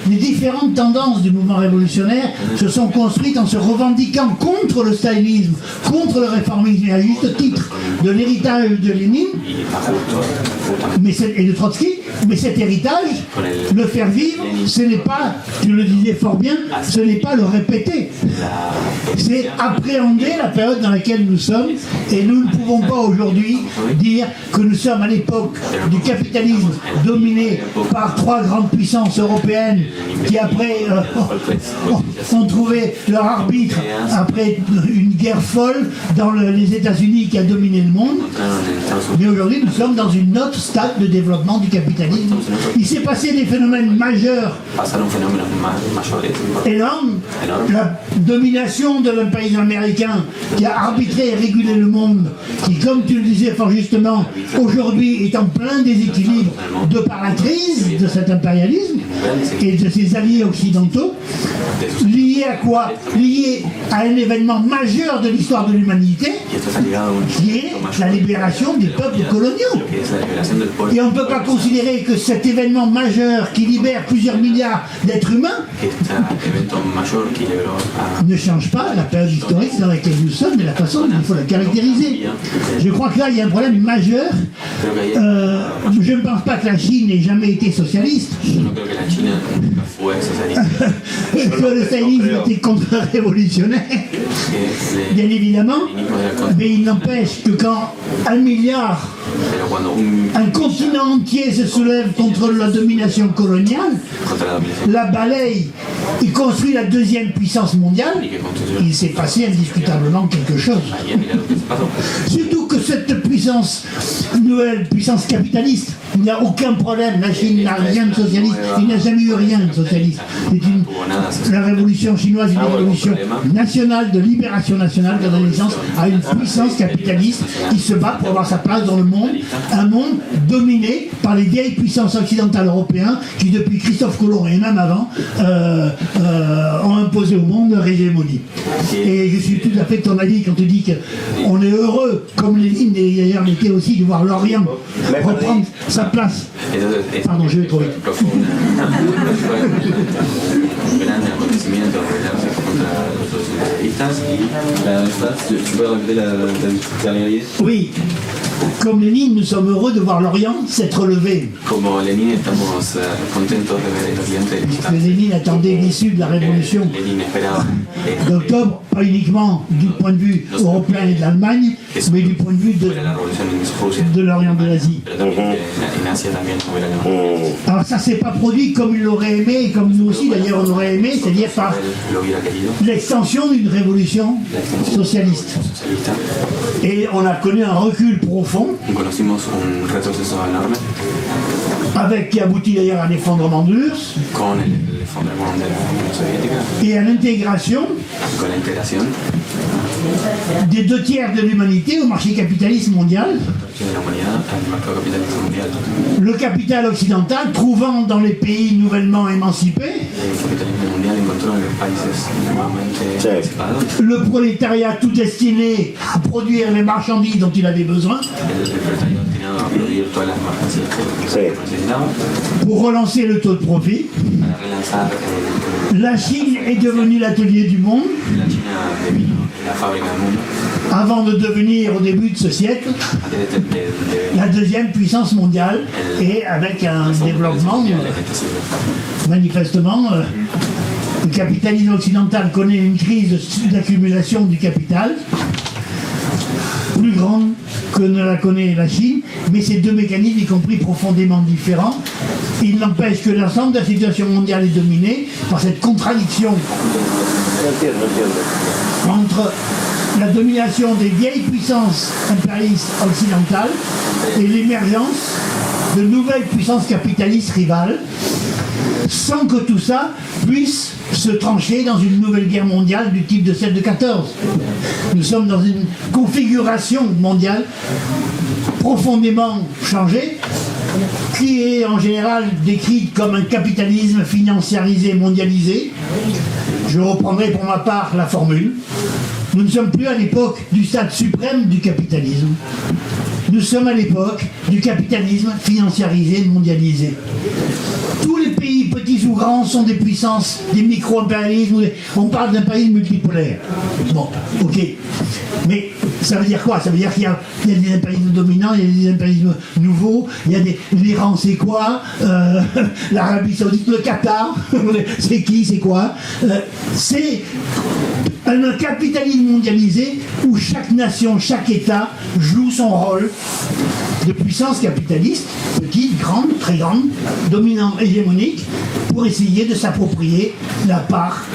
les différentes tendances du mouvement révolutionnaire se sont construites en se revendiquant contre le stalinisme, contre le réformisme, et à juste titre de l'héritage de Lénine et de Trotsky, mais cet héritage, le faire vivre, ce n'est pas, tu le disais fort bien, ce n'est pas le répéter, c'est appréhender la période dans laquelle nous sommes, et nous ne pouvons pas aujourd'hui dire que nous sommes à l'époque du capitalisme dominé par trois grandes puissances européennes qui après ont trouvé leur arbitre après une guerre folle dans les États-Unis qui a dominé le monde. Mais aujourd'hui nous sommes dans une autre stade de développement du capitalisme. Il s'est passé des phénomènes majeurs énormes. La domination de l'impérialisme américain qui a arbitré et régulé le monde, qui, comme tu le disais fort justement, aujourd'hui est en plein déséquilibre de par la crise de cet impérialisme et de ses alliés occidentaux, lié à quoi? Lié à un événement majeur de l'histoire de l'humanité, qui est la libération des peuples coloniaux. Et on ne peut pas considérer que cet événement majeur qui libère plusieurs milliards d'êtres humains ne change pas la période historique dans laquelle nous sommes et la façon dont il faut la caractériser. Je crois que là, il y a un problème majeur Je ne pense pas que la Chine n'ait jamais été socialiste. Yo no creo que la China nunca fue socialista. Que le stalinisme était contre-révolutionnaire, bien évidemment, mais il n'empêche que quand 1 milliard, Pero cuando un continent entier se soulève contre la domination coloniale, contra la dominación la balaye, il construit la deuxième puissance mondiale, y que construyó il s'est passé indiscutablement quelque chose. ayer, mira lo que se pasó. Surtout que cette puissance, nouvelle puissance capitaliste, il n'y a aucun problème. La Chine n'a rien de socialiste. Il n'a jamais eu rien de socialiste. La révolution chinoise est une révolution nationale, de libération nationale, qui donne naissance à une puissance capitaliste qui se bat pour avoir sa place dans le monde. Un monde dominé par les vieilles puissances occidentales européennes qui, depuis Christophe Colomb et même avant, ont imposé au monde leur hégémonie. Et je suis tout à fait de ton avis quand tu dis qu'on est heureux, comme Lénine d'ailleurs l'était aussi, de voir l'Orient reprendre sa place. Entonces, Pardon, je vais trop vite. fue un gran acontecimiento rebelarse contra los socialistas y la verdad, tu peux répéter la dernière. Oui, comme Lénine, nous sommes heureux de voir l'Orient s'être levé. Como Lenin estamos contentos de ver el Oriente Parce que Lénine attendait l'issue de la révolution Lenin esperaba d'octobre, pas uniquement du point de vue européen et de l'Allemagne, mais du point de vue fuera la revolución en Rusia, de l'Orient de l'Asie. pero también en Asia también hubiera la Alors ça s'est pas produit comme il l'aurait aimé, et comme nous aussi d'ailleurs on aurait aimé, c'est-à-dire par lo hubiera querido, l'extension d'une révolution socialiste. socialista. Et on a connu un recul profond, Conocimos un retroceso enorme avec qui aboutit d'ailleurs à l'effondrement de l'URSS, con el effondrement de la Unión Soviética, et à l'intégration con la integración des 2/3 de l'humanité au marché capitaliste mondial, de la humanidad al mercado capitalista mundial. le capital occidental trouvant dans les pays nouvellement émancipés El capitalismo mundial encontró en los países nuevamente Sí. emancipados le prolétariat tout destiné à produire les marchandises dont il avait besoin el proletariado destinado a producir todas las mercancías Sí. que necesitaba pour relancer le taux de profit. para relanzar La Chine est devenue l'atelier du monde la China devino la fábrica del mundo avant de devenir au début de ce siècle antes de la deuxième puissance mondiale et avec un développement manifestement le capitalisme occidental connaît une crise d'accumulation du capital plus grande que ne la connaît la Chine, mais ces deux mécanismes y compris profondément différents. Il n'empêche que l'ensemble de la situation mondiale est dominée par cette contradiction entre la domination des vieilles puissances impérialistes occidentales et l'émergence de nouvelles puissances capitalistes rivales, sans que tout ça puisse se trancher dans une nouvelle guerre mondiale du type de celle de 14. Nous sommes dans une configuration mondiale profondément changée, qui est en général décrite comme un capitalisme financiarisé, mondialisé. Je reprendrai pour ma part la formule. Nous ne sommes plus à l'époque du stade suprême du capitalisme. Nous sommes à l'époque du capitalisme financiarisé, mondialisé. Tous les pays, petits ou grands, sont des puissances, des micro-impérialismes. On parle d'impérialisme multipolaire. Bon, ok. Mais ça veut dire quoi? Ça veut dire qu'il y a des impérialismes dominants, il y a des impérialismes nouveaux, il y a l'Iran, c'est quoi? L'Arabie Saoudite, le Qatar, c'est qui, c'est quoi? C'est un capitalisme mondialisé où chaque nation, chaque État joue son rôle de puissance capitaliste, petite, grande, très grande, dominante, hégémonique, pour essayer de s'approprier la part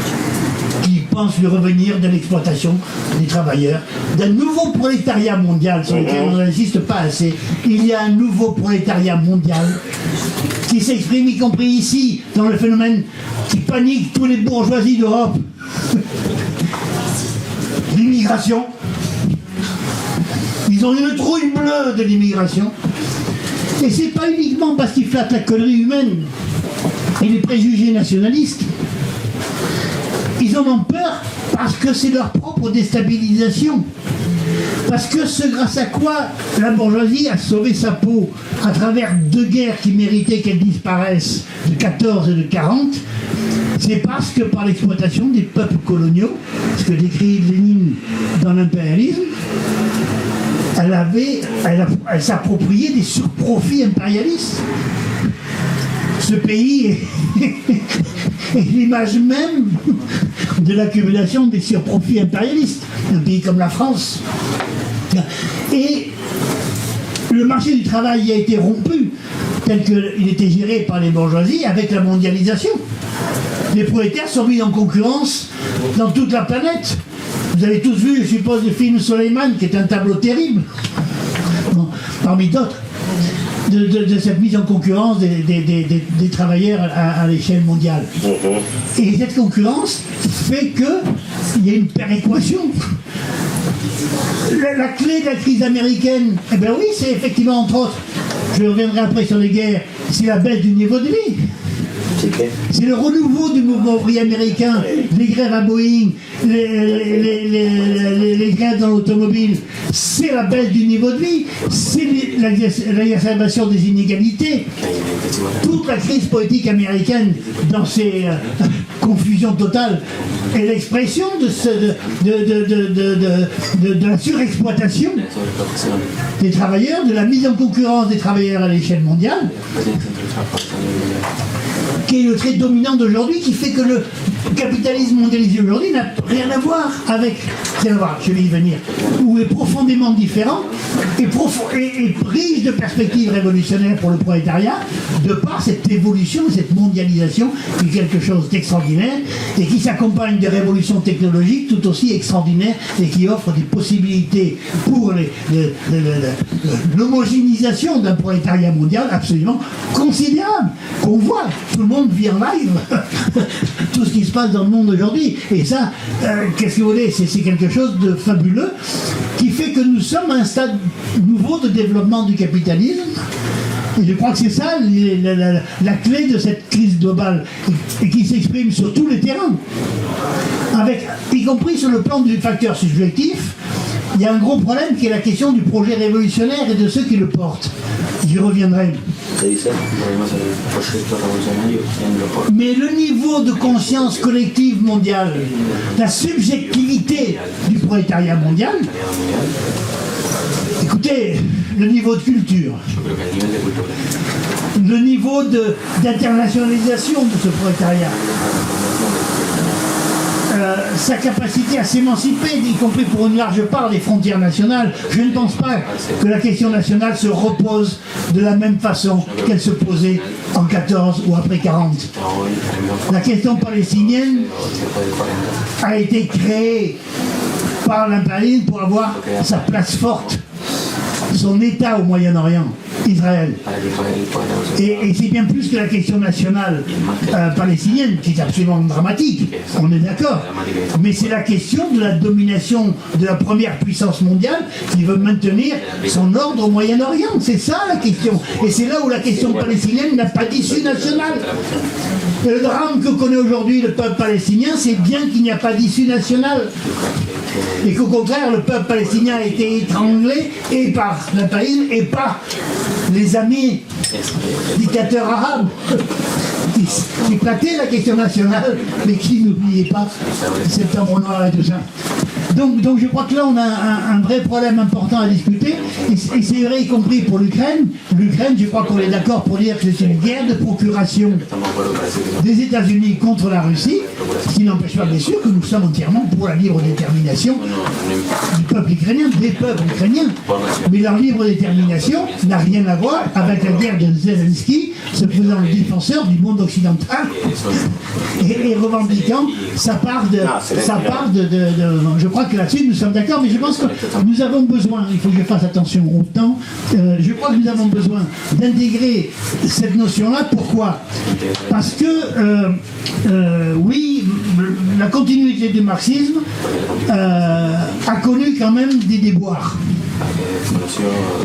qui pense lui revenir de l'exploitation des travailleurs, d'un nouveau prolétariat mondial sur lequel on n'insiste pas assez. Il y a un nouveau prolétariat mondial qui s'exprime, y compris ici, dans le phénomène qui panique tous les bourgeoisies d'Europe. L'immigration. Ils ont une trouille bleue de l'immigration. Et c'est pas uniquement parce qu'ils flattent la connerie humaine et les préjugés nationalistes. Ils en ont peur parce que c'est leur propre déstabilisation. Parce que ce grâce à quoi la bourgeoisie a sauvé sa peau à travers deux guerres qui méritaient qu'elles disparaissent, de 14 et de 40, c'est parce que par l'exploitation des peuples coloniaux, ce que décrit Lénine dans l'impérialisme, elle s'appropriait des surprofits impérialistes. Ce pays est l'image même de l'accumulation des surprofits impérialistes. Un pays comme la France. Et le marché du travail a été rompu, tel qu'il était géré par les bourgeoisies, avec la mondialisation. Les prolétaires sont mis en concurrence dans toute la planète. Vous avez tous vu, je suppose, le film Suleiman, qui est un tableau terrible, bon, parmi d'autres, de cette mise en concurrence des travailleurs à l'échelle mondiale. Et cette concurrence fait qu'il y a une péréquation. La clé de la crise américaine, eh bien oui, c'est effectivement, entre autres, je reviendrai après sur les guerres, c'est la baisse du niveau de vie. C'est le renouveau du mouvement ouvrier américain, les grèves à Boeing, les grèves dans l'automobile, c'est la baisse du niveau de vie, c'est l'exacerbation des inégalités. Toute la crise politique américaine, dans ses confusions totales, est l'expression de la surexploitation des travailleurs, de la mise en concurrence des travailleurs à l'échelle mondiale, qui est le trait dominant d'aujourd'hui, qui fait que le capitalisme mondialisé aujourd'hui n'a rien à voir avec, je vais y venir, ou est profondément différent et riche de perspectives révolutionnaires pour le prolétariat, de par cette évolution, cette mondialisation, qui est quelque chose d'extraordinaire et qui s'accompagne de révolutions technologiques tout aussi extraordinaires et qui offre des possibilités pour l'homogénéisation d'un prolétariat mondial absolument considérable, qu'on voit, tout le monde vit en live tout ce qui se passe dans le monde aujourd'hui. Et ça, qu'est-ce que vous voulez, c'est quelque chose de fabuleux qui fait que nous sommes à un stade nouveau de développement du capitalisme. Et je crois que c'est ça la clé de cette crise globale et qui s'exprime sur tous les terrains, y compris sur le plan du facteur subjectif. Il y a un gros problème qui est la question du projet révolutionnaire et de ceux qui le portent. J'y reviendrai. Mais le niveau de conscience collective mondiale, la subjectivité du prolétariat mondial, écoutez, le niveau de culture, le niveau d'internationalisation de ce prolétariat, sa capacité à s'émanciper, y compris pour une large part des frontières nationales. Je ne pense pas que la question nationale se repose de la même façon qu'elle se posait en 14 ou après 40. La question palestinienne a été créée par l'impérialisme pour avoir sa place forte, son État au Moyen-Orient, Israël. Et c'est bien plus que la question nationale palestinienne, qui est absolument dramatique, on est d'accord. Mais c'est la question de la domination de la première puissance mondiale qui veut maintenir son ordre au Moyen-Orient. C'est ça la question. Et c'est là où la question palestinienne n'a pas d'issue nationale. Et le drame que connaît aujourd'hui le peuple palestinien, c'est bien qu'il n'y a pas d'issue nationale. Et qu'au contraire, le peuple palestinien a été étranglé et par l'impérialisme et par les amis dictateurs arabes qui plataient la question nationale, mais qui, n'oubliez pas, Septembre Noir et tout ça. Donc je crois que là on a un vrai problème important à discuter, et c'est vrai y compris pour l'Ukraine. L'Ukraine, je crois qu'on est d'accord pour dire que c'est une guerre de procuration des États-Unis contre la Russie, ce qui n'empêche pas bien sûr que nous sommes entièrement pour la libre détermination du peuple ukrainien, des peuples ukrainiens. Mais leur libre détermination n'a rien à voir avec la guerre de Zelensky, se faisant le défenseur du monde occidental et revendiquant sa part de je crois que là-dessus nous sommes d'accord, mais je pense que nous avons besoin, il faut que je fasse attention au temps, je crois que nous avons besoin d'intégrer cette notion-là. Pourquoi ? Parce que oui, la continuité du marxisme a connu quand même des déboires.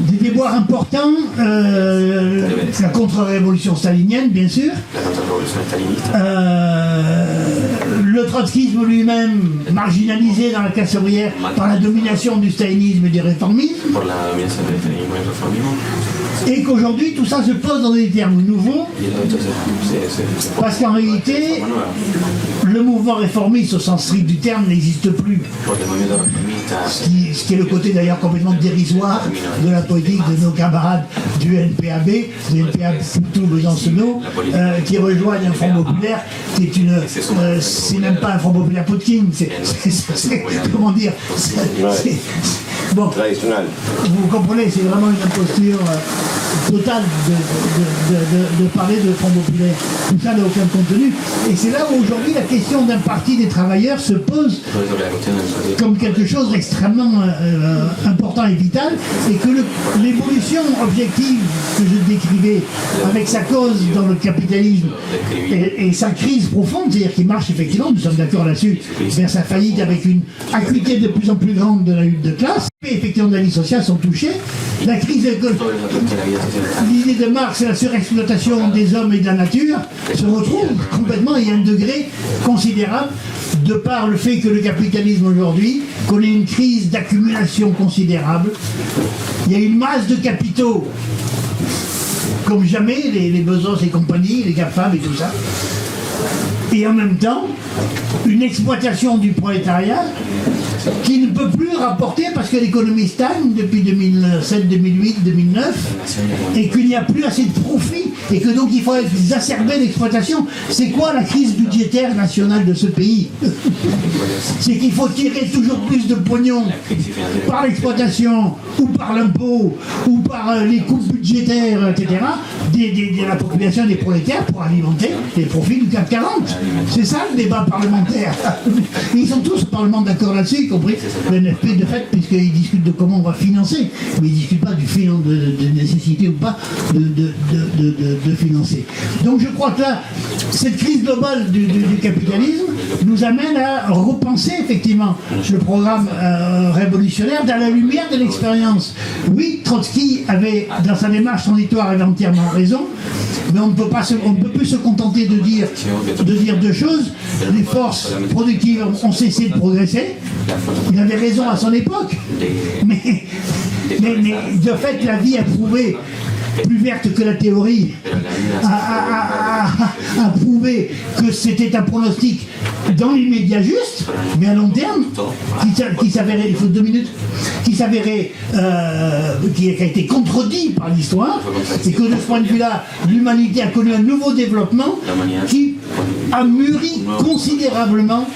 Des déboires importants, la contre-révolution stalinienne, bien sûr, le trotskisme lui-même marginalisé dans la classe ouvrière par la domination du stalinisme et du réformisme, Et qu'aujourd'hui tout ça se pose dans des termes nouveaux, parce qu'en réalité le mouvement réformiste au sens strict du terme n'existe plus. Ce qui est le côté d'ailleurs complètement dérisoire de la politique de nos camarades du NPAB, du NPA plutôt Besancenot, qui rejoignent un Front populaire qui est une... c'est même pas un Front populaire Poutine, c'est comment dire, bon, traditionnel. Vous comprenez, c'est vraiment une imposture totale de parler de Front populaire. Tout ça n'a aucun contenu. Et c'est là où aujourd'hui la question d'un parti des travailleurs se pose comme quelque chose d'extrêmement important et vital, et que l'évolution objective que je décrivais avec sa cause dans le capitalisme et sa crise profonde, c'est-à-dire qui marche effectivement, nous sommes d'accord là-dessus, vers sa faillite avec une acuité de plus en plus grande de la lutte de classe, et effectivement de la vie sociale sont touchés. La crise économique, l'idée de Marx, la surexploitation des hommes et de la nature se retrouve complètement, il y a un degré considérable de par le fait que le capitalisme aujourd'hui connaît une crise d'accumulation considérable. Il y a une masse de capitaux comme jamais, les Bezos et compagnie, les GAFAM et tout ça. Et en même temps, une exploitation du prolétariat qui ne peut plus rapporter parce que l'économie stagne depuis 2007, 2008, 2009 et qu'il n'y a plus assez de profit et que donc il faut exacerber l'exploitation. C'est quoi la crise budgétaire nationale de ce pays? C'est qu'il faut tirer toujours plus de pognon par l'exploitation ou par l'impôt ou par les coupes budgétaires, etc. de la population des prolétaires pour alimenter les profits du CAC 40. C'est ça le débat parlementaire. Ils sont tous au Parlement d'accord là-dessus, y compris le NFP de fait, puisqu'ils discutent de comment on va financer, mais ils ne discutent pas du financement de nécessité ou pas de financer. Donc je crois que là, cette crise globale du capitalisme nous amène à repenser effectivement le programme révolutionnaire dans la lumière de l'expérience. Oui, Trotsky avait, dans sa démarche transitoire, avait entièrement raison, mais on ne peut plus se contenter de dire deux choses. Les forces productives ont cessé de progresser. Il avait raison à son époque, mais de fait la vie a prouvé, plus verte que la théorie, a prouvé que c'était un pronostic dans l'immédiat juste, mais à long terme, qui s'avérait, il faut 2 minutes, qui a été contredit par l'histoire, et que de ce point de vue-là, l'humanité a connu un nouveau développement qui a mûri considérablement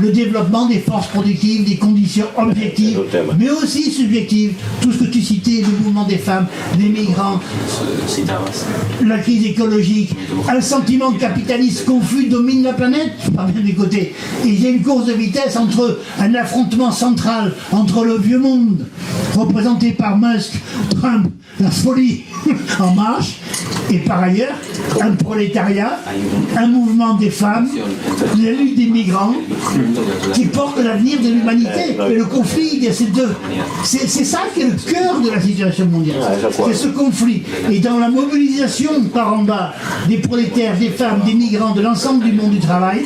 le développement des forces productives, des conditions objectives, mais aussi subjectives. Tout ce que tu citais, le mouvement des femmes, les migrants, la crise écologique, un sentiment capitaliste confus domine la planète, par bien des côtés. Et il y a une course de vitesse entre un affrontement central entre le vieux monde, représenté par Musk, Trump, la folie en marche, et par ailleurs, un prolétariat, un mouvement des femmes, la lutte des migrants, qui porte l'avenir de l'humanité. Et le conflit, il y a ces deux. C'est ça qui est le cœur de la situation mondiale. C'est ce conflit. Et dans la mobilisation par en bas des prolétaires, des femmes, des migrants, de l'ensemble du monde du travail,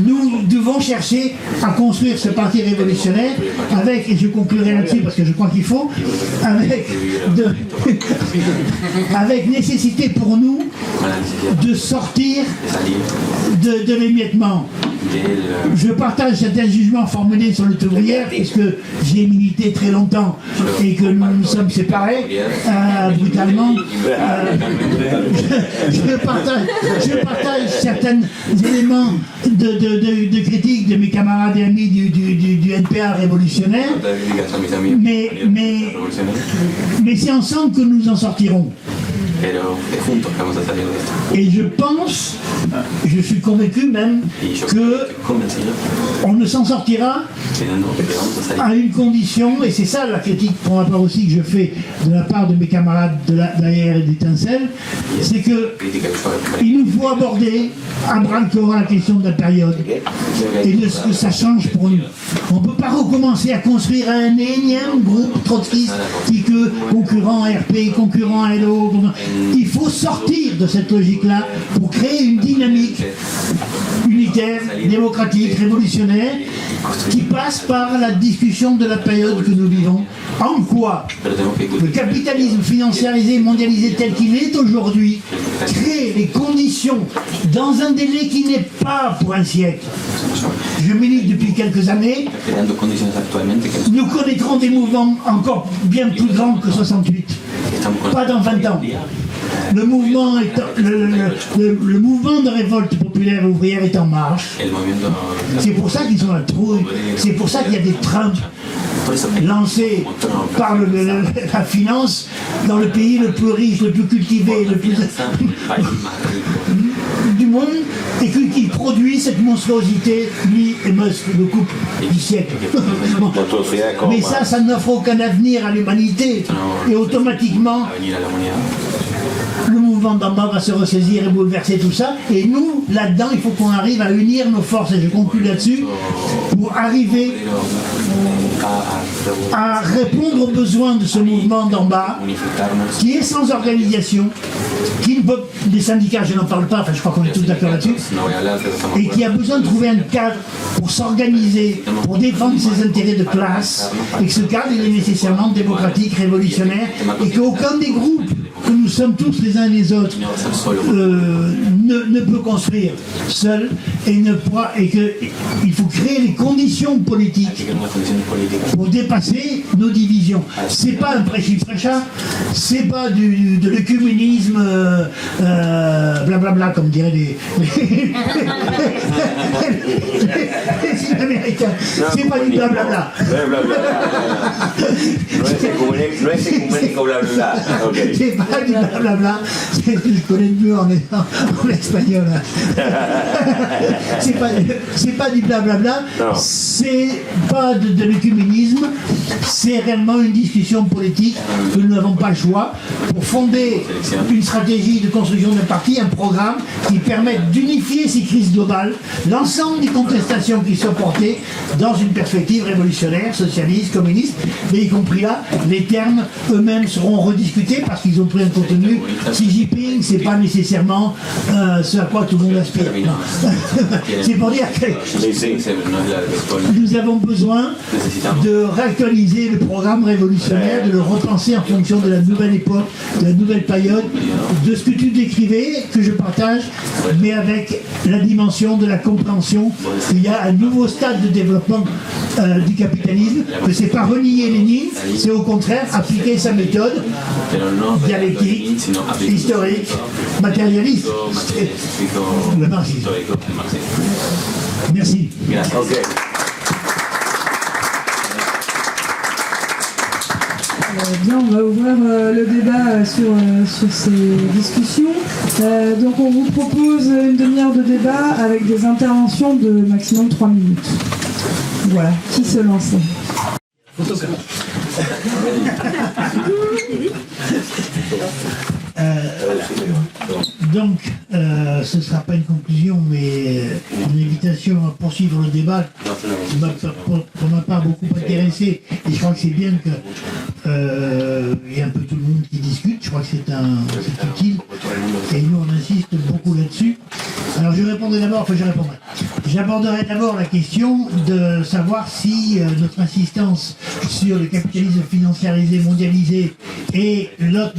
nous devons chercher à construire ce parti révolutionnaire avec, et je conclurai là-dessus parce que je crois qu'il faut, avec nécessité pour nous de sortir de l'émiettement. Je partage certains jugements formulés sur lutte ouvrière puisque j'ai milité très longtemps et que nous nous sommes séparés brutalement. Je partage certains éléments de critique de mes camarades et amis du NPA révolutionnaire, mais c'est ensemble que nous en sortirons. Et je pense, je suis convaincu même, qu'on ne s'en sortira à une condition, et c'est ça la critique pour ma part aussi que je fais de la part de mes camarades de l'AR et d'Étincelle, c'est qu'il nous faut aborder à bras-le-corps la question de la période et de ce que ça change pour nous. On ne peut pas recommencer à construire un énième groupe trotskiste qui que concurrent RP, concurrent LO, Il faut sortir de cette logique-là pour créer une dynamique unitaire, démocratique, révolutionnaire, qui passe par la discussion de la période que nous vivons. En quoi le capitalisme financiarisé et mondialisé tel qu'il est aujourd'hui crée les conditions dans un délai qui n'est pas pour un siècle. Je milite depuis quelques années. Nous connaîtrons des mouvements encore bien plus grands que 68. Pas dans 20 ans. Le mouvement de révolte populaire ouvrière est en marche. C'est pour ça qu'ils ont la trouille. C'est pour ça qu'il y a des Trump lancés par la finance dans le pays le plus riche, le plus cultivé, le plus du monde, et qui produit cette monstruosité, lui et Musk, le couple du siècle. Mais ça n'offre aucun avenir à l'humanité. Et automatiquement, le mouvement d'en bas va se ressaisir et bouleverser tout ça. Et nous, là-dedans, il faut qu'on arrive à unir nos forces, et je conclue là-dessus, pour arriver à répondre aux besoins de ce mouvement d'en bas, qui est sans organisation, qui ne peut, des syndicats, je n'en parle pas, enfin je crois qu'on est tous d'accord là-dessus, et qui a besoin de trouver un cadre pour s'organiser, pour défendre ses intérêts de classe, et que ce cadre, il est nécessairement démocratique, révolutionnaire, et qu'aucun des groupes que nous sommes tous les uns et les autres ne peut construire seul, et qu'il faut créer les conditions politiques pour dépasser nos divisions. C'est pas un prêchi-prêcha, c'est pas de l'œcuménisme blablabla, comme diraient les Sud-Américains. C'est pas du blablabla. No es ecuménico blablabla. C'est pas du blablabla. Je connais mieux en espagnol. C'est pas du blablabla. C'est pas de l'œcuménisme. C'est réellement une discussion politique que nous n'avons pas le choix pour fonder une stratégie de construction d'un parti, un programme qui permette d'unifier ces crises globales, l'ensemble des contestations qui sont portées dans une perspective révolutionnaire, socialiste, communiste, mais y compris là, les termes eux-mêmes seront rediscutés parce qu'ils ont pris un contenu. Xi Jinping, c'est pas nécessairement ce à quoi tout le monde aspire. C'est pour dire que nous avons besoin de réactualiser le programme révolutionnaire, de le repenser en fonction de la nouvelle époque, de la nouvelle période, de ce que tu décrivais, que je partage, mais avec la dimension de la compréhension qu'il y a un nouveau stade de développement du capitalisme, que c'est pas renier Lénine, c'est au contraire appliquer sa méthode dialectique, historique, matérialiste, le marxisme. Merci. Okay. Bien, on va ouvrir le débat sur ces discussions. Donc on vous propose une demi-heure de débat avec des interventions de maximum 3 minutes. Voilà, qui se lance? Donc, ce ne sera pas une conclusion, mais une invitation à poursuivre le débat qui m'a pour ma part beaucoup intéressé. Et je crois que c'est bien qu'il y ait un peu tout le monde qui discute. Je crois que c'est utile. Et nous, on insiste beaucoup là-dessus. Alors, j'aborderai d'abord la question de savoir si notre insistance sur le capitalisme financiarisé, mondialisé et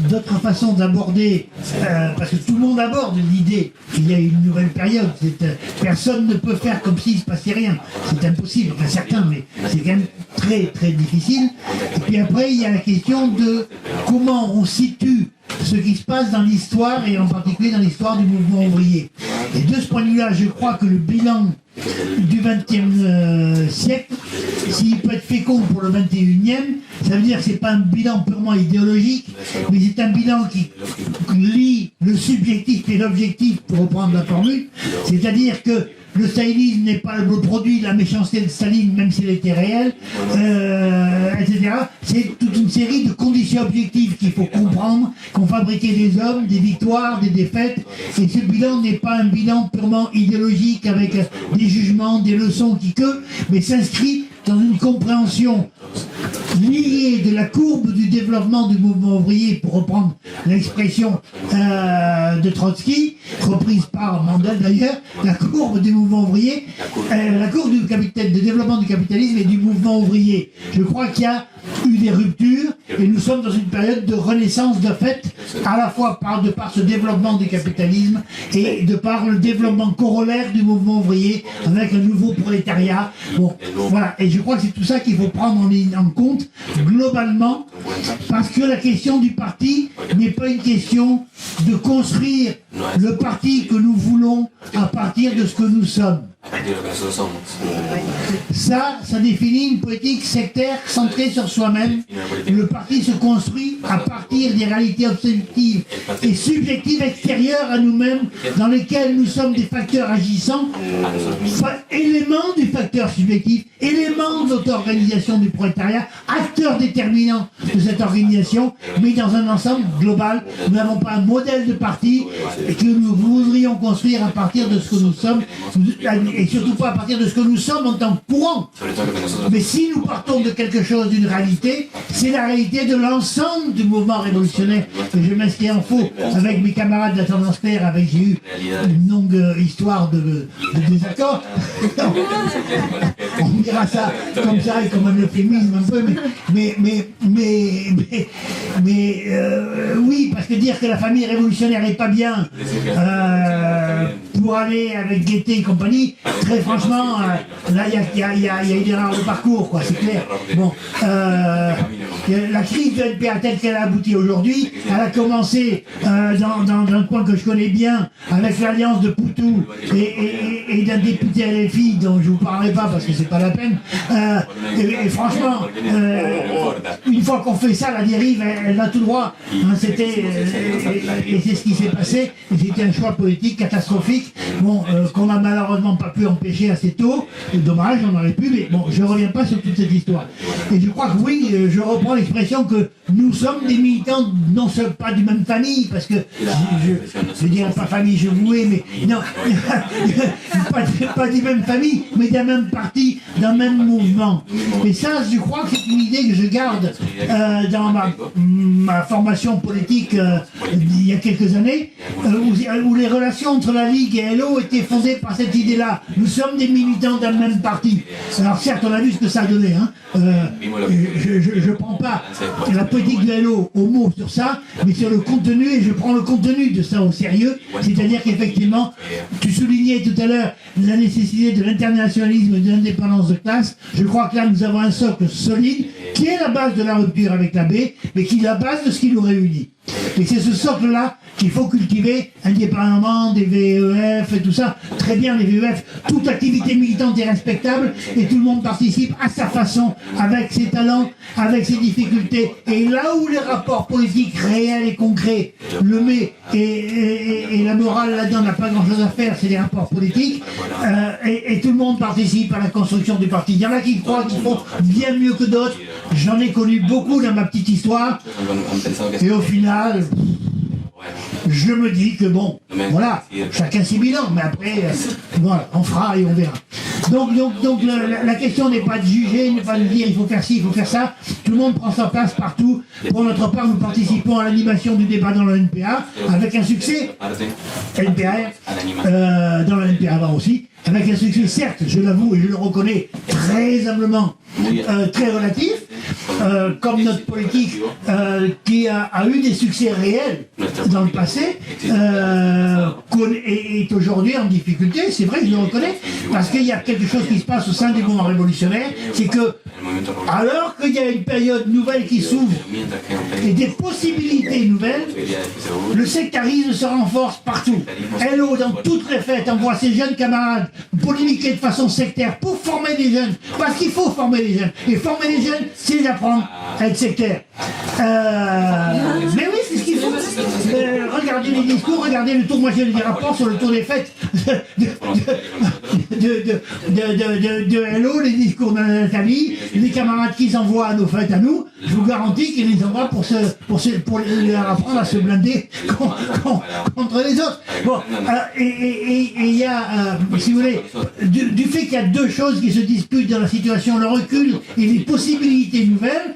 d'autres façons d'aborder, parce que tout le monde aborde l'idée qu'il y a une nouvelle période. Personne ne peut faire comme s'il ne se passait rien. C'est impossible, enfin certains, mais c'est quand même très très difficile. Et puis après, il y a la question de comment on situe ce qui se passe dans l'histoire, et en particulier dans l'histoire du mouvement ouvrier. Et de ce point de vue-là, je crois que le bilan du XXe siècle, s'il peut être fécond pour le XXIe, ça veut dire que ce n'est pas un bilan purement idéologique, mais c'est un bilan qui lie le subjectif et l'objectif, pour reprendre la formule, c'est-à-dire que le stalinisme n'est pas le produit de la méchanceté de Staline, même s'il était réel, etc. C'est toute une série de conditions objectives qu'il faut comprendre, qu'ont fabriqué des hommes, des victoires, des défaites, et ce bilan n'est pas un bilan purement idéologique avec des jugements, des leçons mais s'inscrit dans une compréhension lié de la courbe du développement du mouvement ouvrier, pour reprendre l'expression de Trotsky, reprise par Mandel d'ailleurs, la courbe du mouvement ouvrier, la courbe de développement du capitalisme et du mouvement ouvrier. Je crois qu'il y a eu des ruptures et nous sommes dans une période de renaissance de fait, à la fois de par ce développement du capitalisme et de par le développement corollaire du mouvement ouvrier avec un nouveau prolétariat. Bon, voilà. Et je crois que c'est tout ça qu'il faut prendre en compte globalement, parce que la question du parti n'est pas une question de construire le parti que nous voulons à partir de ce que nous sommes. Ça définit une politique sectaire centrée sur soi-même. Le parti se construit à partir des réalités objectives et subjectives extérieures à nous-mêmes, dans lesquelles nous sommes des facteurs agissants, éléments du facteur subjectif, éléments de l'auto-organisation du prolétariat, acteurs déterminants de cette organisation, mais dans un ensemble global. Nous n'avons pas un modèle de parti que nous voudrions construire à partir de ce que nous sommes, et surtout pas à partir de ce que nous sommes en tant que courant. Mais si nous partons de quelque chose, d'une réalité, c'est la réalité de l'ensemble du mouvement révolutionnaire. Et je m'inscris en faux avec mes camarades de la tendance claire, avec j'ai eu une longue histoire de désaccord. On dira ça comme ça, et comme un euphémisme un peu, mais oui, parce que dire que la famille révolutionnaire n'est pas bien pour aller avec Gaieté et compagnie, très franchement, là il y a une erreur de parcours, quoi, c'est clair. Bon, la crise de NPA telle qu'elle a abouti aujourd'hui, elle a commencé dans un coin que je connais bien, avec l'alliance de Poutou et d'un député LFI dont je ne vous parlerai pas parce que c'est pas la peine. Et franchement, une fois qu'on fait ça, la dérive, elle va tout droit. Hein, et c'est ce qui s'est passé. Et c'était un choix politique catastrophique, bon, qu'on n'a malheureusement pas pu empêcher assez tôt. Dommage, on aurait pu, mais bon, je ne reviens pas sur toute cette histoire. Et je crois que oui, je reprends l'expression que nous sommes des militants, non seulement pas d'une même famille, parce que je dirais pas famille, je vouais, mais non, pas d'une même famille, mais d'un même parti, d'un même mouvement. Et ça, je crois que c'est une idée que je garde dans ma formation politique il y a quelques années, où les relations entre la Ligue et LO étaient fondées par cette idée-là. Nous sommes des militants d'un même parti. Alors certes, on a vu ce que ça a donné. Hein. Je ne prends pas la politique de LO au mot sur ça, mais sur le contenu, et je prends le contenu de ça au sérieux. C'est-à-dire qu'effectivement, tu soulignais tout à l'heure la nécessité de l'internationalisme et de l'indépendance de classe. Je crois que là, nous avons un socle solide qui est la base de la rupture avec la B, mais qui est la base de ce qui nous réunit. Et c'est ce socle-là qu'il faut cultiver, indépendamment des VEF et tout ça. Très bien, les VEF, toute activité militante est respectable et tout le monde participe à sa façon, avec ses talents, avec ses difficultés. Et là où les rapports politiques réels et concrets le met, et la morale là-dedans n'a pas grand-chose à faire, c'est les rapports politiques, et tout le monde participe à la construction du parti. Il y en a qui croient qu'ils font bien mieux que d'autres. J'en ai connu beaucoup dans ma petite histoire. Et au final, je me dis que bon, voilà, chacun ses bilans, mais après, voilà, on fera et on verra. Donc la question n'est pas de juger, n'est pas de dire il faut faire ci, il faut faire ça. Tout le monde prend sa place partout. Pour notre part, nous participons à l'animation du débat dans le NPA, avec un succès, NPR, dans le NPA avant aussi, avec un succès, certes, je l'avoue et je le reconnais très humblement, très relatif, comme notre politique qui a eu des succès réels dans le passé, est aujourd'hui en difficulté, c'est vrai, je le reconnais, parce qu'il y a quelque chose qui se passe au sein du mouvement révolutionnaire, c'est que, alors qu'il y a une période nouvelle qui s'ouvre, et des possibilités nouvelles, le sectarisme se renforce partout. LO, dans toutes les fêtes, envoie ses jeunes camarades polémiquer de façon sectaire pour former des jeunes, parce qu'il faut former les jeunes. Et former les jeunes, c'est les apprendre à être sectaire. Mais oui, c'est ce qu'il faut. Regardez. regardez les discours, regardez le tour, moi j'ai des rapports sur le tour des fêtes de Hello, les discours de Nathalie, les camarades qu'ils envoient à nos fêtes à nous, je vous garantis qu'ils les envoient pour leur apprendre à se blinder contre les autres. Bon, et il y a, si vous voulez, du fait qu'il y a deux choses qui se disputent dans la situation, le recul et les possibilités nouvelles.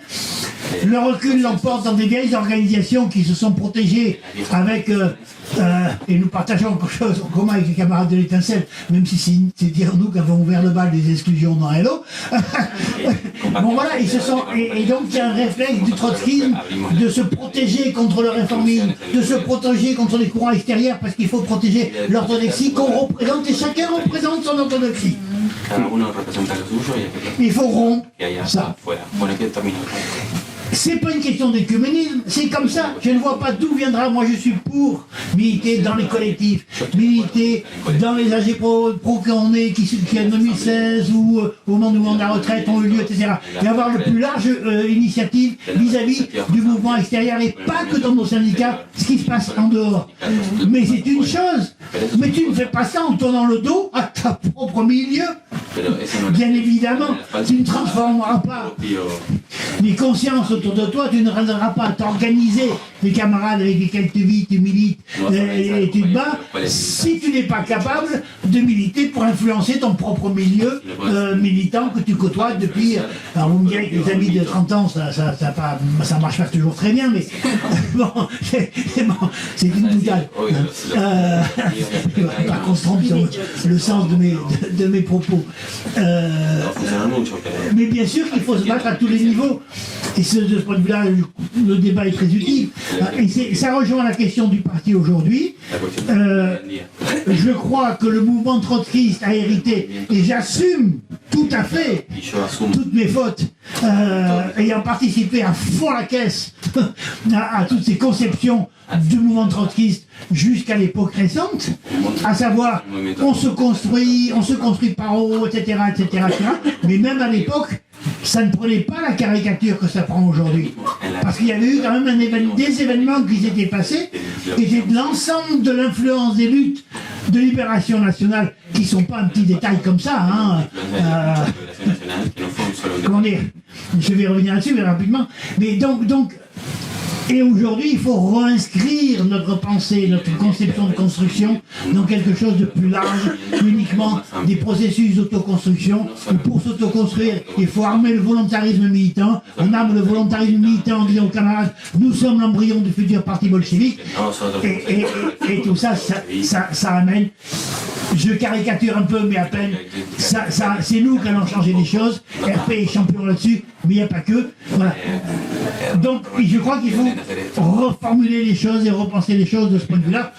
Le recul l'emporte dans des vieilles organisations qui se sont protégées avec, et nous partageons quelque chose en commun avec les camarades de l'Étincelle, même si c'est dire nous qui avons ouvert le bal des exclusions dans Hello. Bon voilà, ils se sont, et donc il y a un réflexe du trotskisme de se protéger contre le réformisme, de se protéger contre les courants extérieurs, parce qu'il faut protéger l'orthodoxie qu'on représente, et chacun représente son orthodoxie. Il faut rompre ça. C'est pas une question d'écuménisme, c'est comme ça. Je ne vois pas d'où viendra. Moi, je suis pour militer dans les collectifs, militer dans les AG Pro qu'on est, qui en 2016 ou au moment où on a la retraite ont eu lieu, etc. Et avoir le plus large initiative vis-à-vis du mouvement extérieur et pas que dans nos syndicats, ce qui se passe en dehors. Mais c'est une chose. Mais tu ne fais pas ça en tournant le dos à ta propre milieu. Bien évidemment, tu ne transformeras pas les consciences autour de toi, tu ne rendras pas à t'organiser les camarades avec lesquels tu vis, tu milites et tu te bats, si tu n'es pas capable de militer pour influencer ton propre milieu militant que tu côtoies depuis... Alors vous me direz que les amis de 30 ans, ça marche pas toujours très bien, mais bon, c'est une boutade. Pas qu'on se trompe sur le sens de mes propos. Mais bien sûr qu'il faut se battre à tous les niveaux. Et de ce point de vue-là, le débat est très utile. Et ça rejoint la question du parti aujourd'hui. Je crois que le mouvement trotskiste a hérité, et j'assume tout à fait toutes mes fautes, ayant participé à fond la caisse à toutes ces conceptions du mouvement trotskiste jusqu'à l'époque récente, à savoir on se construit par haut, etc., etc., mais même à l'époque, ça ne prenait pas la caricature que ça prend aujourd'hui. Parce qu'il y avait eu quand même des événements qui s'étaient passés, et c'est l'ensemble de l'influence des luttes de libération nationale, qui ne sont pas un petit détail comme ça, hein, comment dire, je vais revenir là-dessus mais rapidement, mais donc et aujourd'hui, il faut réinscrire notre pensée, notre conception de construction dans quelque chose de plus large, uniquement des processus d'autoconstruction. Pour s'autoconstruire, il faut armer le volontarisme militant. On arme le volontarisme militant en disant aux camarades, nous sommes l'embryon du futur parti bolchevique. Et tout ça, ça amène... Je caricature un peu, mais à peine. C'est nous qui allons changer les choses. RP est champion là-dessus, mais il n'y a pas que. Voilà. Donc, je crois qu'il faut reformuler les choses et repenser les choses de ce point de vue-là.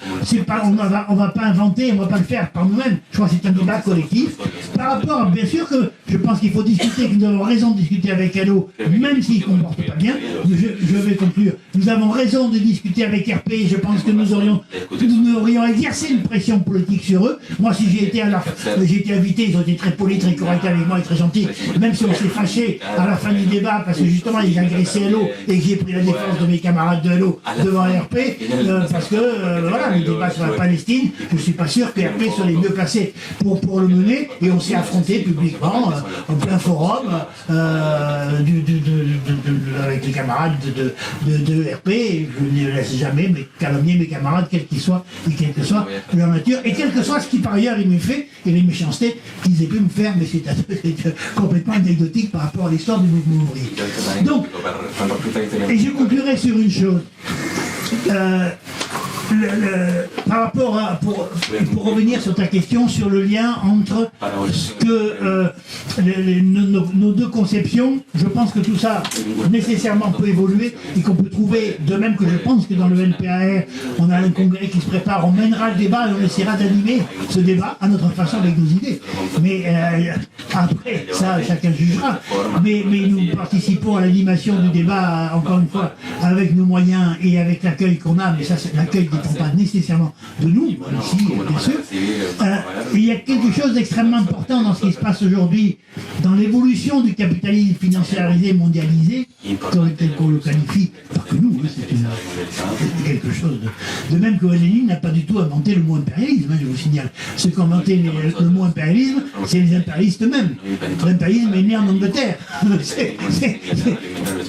On ne va pas inventer, on ne va pas le faire par nous-mêmes. Je crois que c'est un débat collectif. Par rapport, bien sûr que je pense qu'il faut discuter, que nous avons raison de discuter avec Hello, même s'il ne comporte pas bien. Je vais conclure. Nous avons raison de discuter avec RP. Je pense que nous aurions exercé une pression politique sur eux. Moi, si j'ai été invité, ils ont été très polis, très corrects avec moi et très gentils. Même si on s'est fâché à la fin du débat, parce que justement, ils agressaient Hello et que j'ai pris la défense de mes camarades de Hello devant RP, parce que, voilà, le débat sur la Palestine, je ne suis pas sûr que RP soit les mieux placés pour le mener, et on s'est affronté publiquement, en plein forum, avec les camarades de RP, et je ne laisse jamais calomnier mes camarades, quels qu'ils soient, et quelle que soit leur nature, et quel que soit ce qui par ailleurs ils m'ont fait, et les méchancetés qu'ils aient pu me faire, mais c'est complètement anecdotique par rapport à l'histoire du mouvement ouvrier. Donc, et je conclurai sur une chose. Par rapport à, pour revenir sur ta question, sur le lien entre ce que nos deux conceptions, je pense que tout ça nécessairement peut évoluer et qu'on peut trouver, de même que je pense que dans le NPAR, on a un congrès qui se prépare, on mènera le débat et on essaiera d'animer ce débat à notre façon avec nos idées. Mais après, ça, chacun jugera. Mais nous participons à l'animation du débat, encore une fois, avec nos moyens et avec l'accueil qu'on a, mais ça c'est l'accueil dépend pas nécessairement de nous, ici, bien sûr. Il y a quelque chose d'extrêmement important dans ce qui se passe aujourd'hui, dans l'évolution du capitalisme financiarisé, mondialisé, tel qu'on le qualifie, pas que nous, c'est quelque chose de même que Lénine n'a pas du tout inventé le mot impérialisme, je vous signale. Ceux qui ont inventé le mot impérialisme, c'est les impérialistes eux-mêmes. L'impérialisme est né en Angleterre.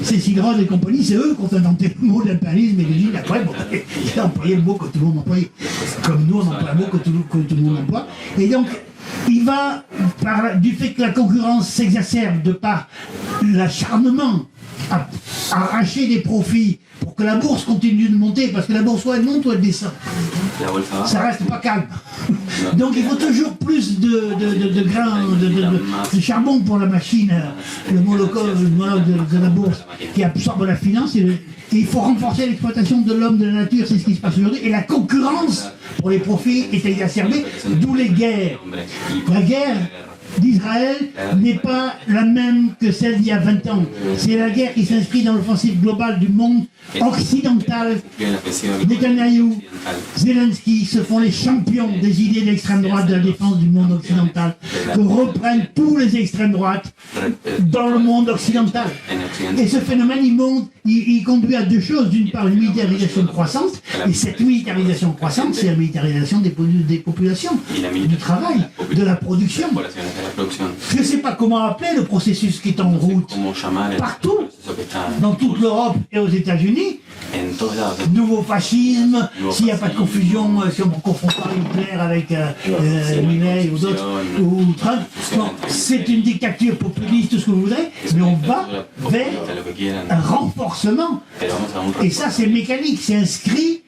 C'est Sidrod et compagnie, c'est eux qui ont inventé le mot d'impérialisme et Lénine après, bon, il a employé le mot que tout le monde emploie, comme nous on emploie le mot que tout le monde emploie. Et donc, il va, du fait que la concurrence s'exacerbe de par l'acharnement à arracher des profits pour que la bourse continue de monter, parce que la bourse soit elle monte ou elle descend. Ça reste pas calme. Donc il faut toujours plus de grains, de charbon pour la machine, le monologue de la bourse qui absorbe la finance. Et il faut renforcer l'exploitation de l'homme, de la nature, c'est ce qui se passe aujourd'hui. Et la concurrence pour les profits est exacerbée, d'où les guerres. La guerre d'Israël n'est pas la même que celle d'il y a 20 ans. C'est la guerre qui s'inscrit dans l'offensive globale du monde occidental. Netanyahou, Zelensky se font les champions des idées d'extrême droite de la défense du monde occidental, que reprennent tous les extrêmes droites dans le monde occidental. Et ce phénomène, il conduit à deux choses. D'une part, une militarisation croissante, et cette militarisation croissante, c'est la militarisation des populations, du travail, de la production. Je ne sais pas comment appeler le processus qui est en route partout, dans toute l'Europe et aux États-Unis. Nouveau fascisme, s'il n'y a pas de confusion, si on ne confond pas Hitler avec Milley ou d'autres, ou Trump, non, c'est une dictature populiste, tout ce que vous voudrez, mais on va vers un renforcement. Et ça, c'est mécanique, c'est inscrit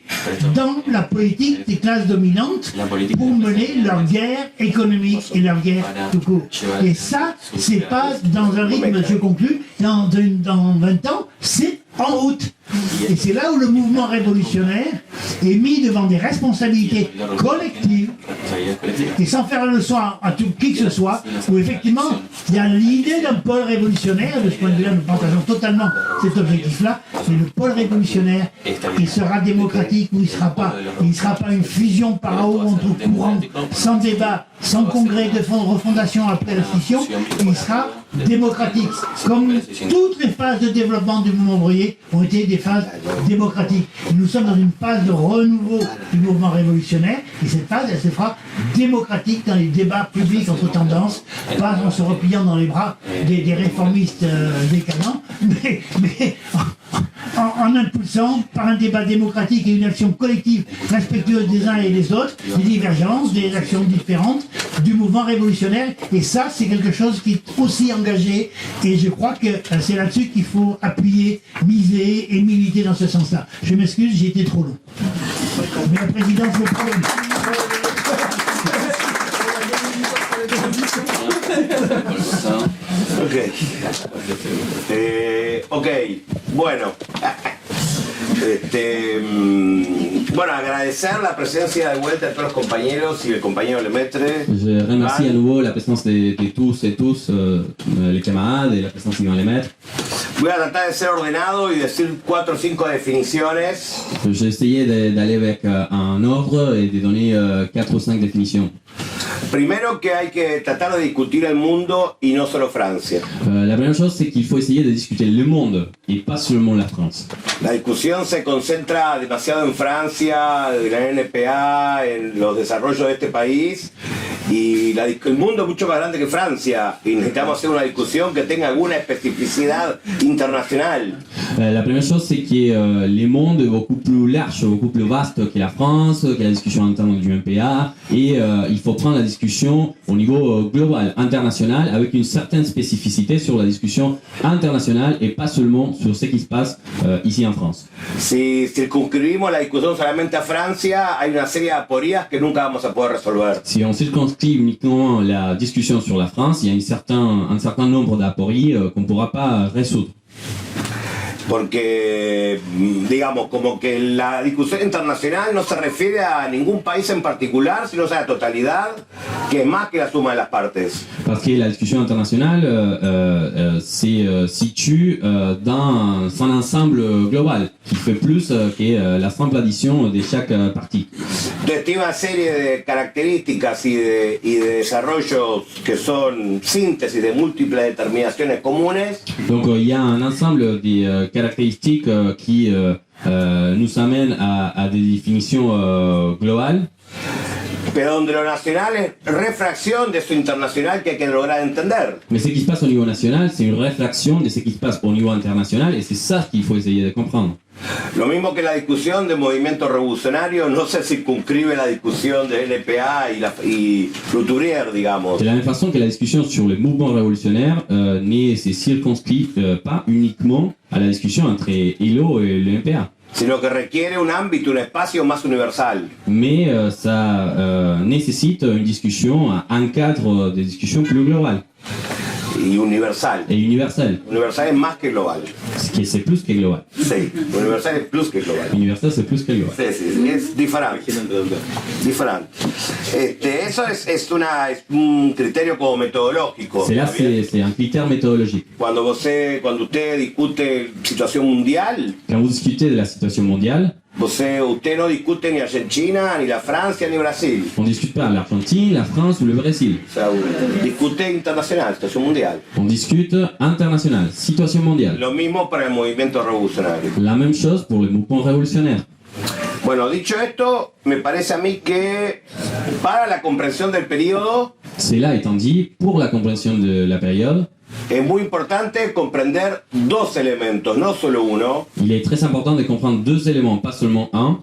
dans la politique des classes dominantes pour mener leur guerre économique et leur guerre tout court. Et ça, c'est pas dans un rythme, je conclus, dans 20 ans, c'est en route. Et c'est là où le mouvement révolutionnaire est mis devant des responsabilités collectives et sans faire la leçon à qui que ce soit, où effectivement il y a l'idée d'un pôle révolutionnaire. De ce point de vue-là, nous partageons totalement cet objectif-là, mais le pôle révolutionnaire, il sera démocratique ou il ne sera pas une fusion par en haut entre courants, sans débat, sans congrès de refondation après la scission, il sera démocratique. Comme toutes les phases de développement du mouvement ouvrier ont été des phases démocratiques. Nous sommes dans une phase de renouveau du mouvement révolutionnaire, et cette phase, elle se fera démocratique dans les débats publics entre tendances, pas en se repliant dans les bras des réformistes décadents, mais en impulsant par un débat démocratique et une action collective respectueuse des uns et des autres, des divergences, des actions différentes du mouvement révolutionnaire. Et ça, c'est quelque chose qui est aussi engagé, et je crois que c'est là-dessus qu'il faut appuyer, miser et militer dans ce sens-là. Je m'excuse, j'ai été trop long. Mais la présidence le problème. Ok, bueno. Bueno, agradecer la presencia de vuelta de todos los compañeros y el compañero Lemaitre. Je remercie à nouveau la présence de tous et tous, les camarades et la présence de Lemaitre. Voy a tratar de ser ordenado y decir 4 o 5 definiciones. J'ai essayé d'aller avec un ordre et de donner 4 ou 5 définitions. Primero que hay que tratar de discutir el mundo y no solo Francia. La première chose, c'est qu'il faut essayer de discuter le monde et pas seulement la France. La discusión se concentra demasiado en Francia, en la NPA, en los desarrollos de este país, y el mundo es mucho más grande que Francia y necesitamos hacer una discusión que tenga alguna especificidad internacional. La première chose, c'est que le monde est beaucoup plus large, beaucoup plus vaste que la France, que la discussion interne du MPA, et il faut prendre la discussion au niveau global, international, avec une certaine spécificité sur la discussion internationale et pas seulement sur ce qui se passe ici en France. Si circunscribimos la discusión solamente a Francia, hay una serie de aporías que nunca vamos a poder resolver. Si on circonscrit uniquement la discussion sur la France, il y a un certain nombre d'apories qu'on ne pourra pas résoudre. Porque, digamos, como que la discusión internacional no se refiere a ningún país en particular, sino a la totalidad, que es más que la suma de las partes. Parce que la discussion internationale se situe dans un ensemble global qui fait plus que la simple addition de chaque partie. Entonces tiene una serie de características y de desarrollos que son síntesis de múltiples determinaciones comunes. Donc il y a un ensemble des caractéristiques qui nous amènent à des définitions globales. Pero donde lo nacional es refracción de eso internacional que hay que lograr entender. Mais ce qui se passe au niveau national, c'est une réflexion de ce qui se passe au niveau international et c'est ça qu'il faut essayer de comprendre. Lo mismo que la discusión de movimiento revolucionario no se circunscribe la discusión de LPA y Luturier, digamos. De la même façon que la discussion sur les mouvements révolutionnaires ne se circonscrit pas uniquement à la discussion entre ILO et le MPA. Sino que requiere un ámbito, un espacio más universal. Mais ça nécessite une discussion, un cadre de discussion plus global. Y universal. Et universel. Universal es más que global. C'est plus que global. Sí, universal es plus que global. Universel, c'est plus que global. Sí, es diferente. Diferente. Eso es un criterio como metodológico. C'est un critère méthodologique. Cuando usted discute situación mundial, Quand vous discutez de la situation mondiale, usted no discute ni Argentina, ni la Francia, ni Brasil. on ne discute pas l'Argentine, la France ou le Brésil. O sea, discute internacional, situación mundial. On discute international, situation mondiale. Lo mismo para el movimiento revolucionario. La même chose pour le mouvement révolutionnaire. Bueno, dicho esto, me parece a mí que para la comprensión del periodo Cela étant dit, pour la compréhension de la période, es muy importante comprender dos elementos, no solo uno, il est très important de comprendre deux éléments, pas seulement un,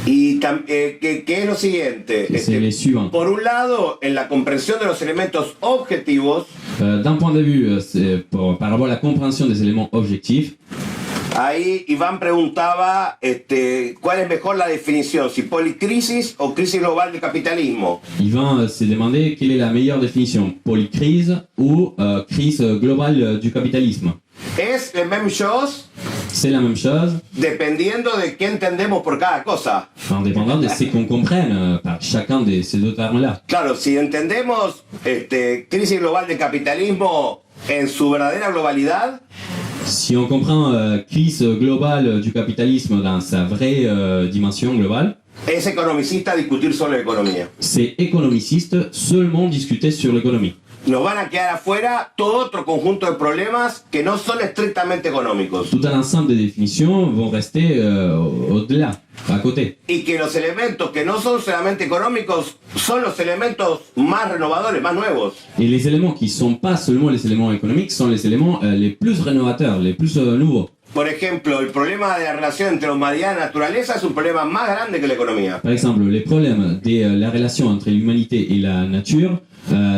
y que es lo siguiente. c'est les suivants. Por un lado, en la comprensión de los elementos objetivos, D'un point de vue par rapport à la compréhension des éléments objectifs, ahí Iván preguntaba cuál es mejor la definición, si policrisis o crisis global del capitalismo. Yvan s'est demandé quelle est la meilleure définition, polycrise ou crise globale du capitalisme. Es la même chose C'est la même chose, dependiendo de qué entendemos por cada cosa. en dépendant de ce qu'on comprenne par chacun de ces deux termes-là. Claro, si entendemos crisis global del capitalismo en su verdadera globalidad, Si on comprend crise globale du capitalisme dans sa vraie dimension globale, es economicista discutir solo economía. c'est économiciste seulement discuter sur l'économie. Nos van a quedar afuera todo otro conjunto de problemas que no son estrictamente económicos. Tout un ensemble de définitions vont rester au-delà, à côté. Y que los elementos que no son solamente económicos son los elementos más renovadores, más nuevos. Et les éléments qui ne sont pas seulement les éléments économiques sont les éléments les plus rénovateurs, les plus nouveaux. Por ejemplo, el problema de la relación entre humanidad y naturaleza es un problema más grande que la economía. Par exemple, les problèmes de la relation entre l'humanité et la nature,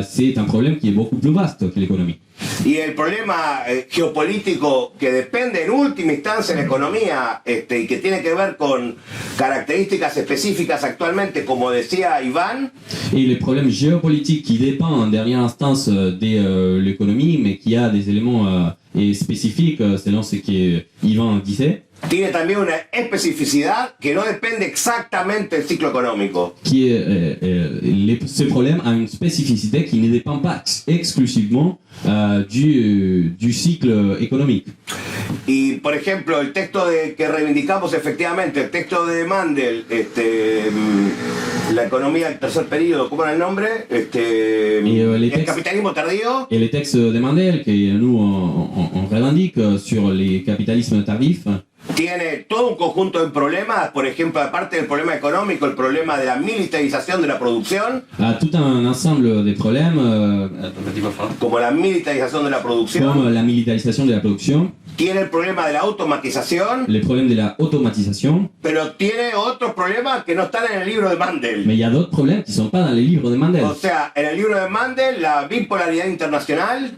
c'est un problème qui est beaucoup plus vaste que l'économie. Y el problema geopolítico que depende en última instancia de la economía y que tiene que ver con características específicas actualmente, como decía Iván, Et les problèmes géopolitiques qui dépendent en dernière instance de l'économie, mais qui a des éléments spécifiques selon ce qu'Yvan disait, tiene también una especificidad que no depende exactamente del ciclo económico. qui est, ce problème a une spécificité qui ne dépend pas exclusivement du cycle économique. Y por ejemplo, el texto que reivindicamos efectivamente, el texto de Mandel, la economía del tercer periodo, ¿cómo era el nombre? El capitalismo tardío. Et les textes de Mandel, que nous on revendique sur les capitalismes tardifs, tiene todo un conjunto de problemas, por ejemplo, aparte del problema económico, el problema de la militarización de la producción. a tout un ensemble de problèmes, como la militarización de la producción. comme la militarisation de la production, Tiene el problema de la automatización. les problèmes de la automatisation, Pero tiene otros problemas que no están en el libro de Mandel. mais il y a d'autres problèmes qui ne sont pas dans les livres de Mandel. O sea, en el libro de Mandel, la bipolaridad internacional.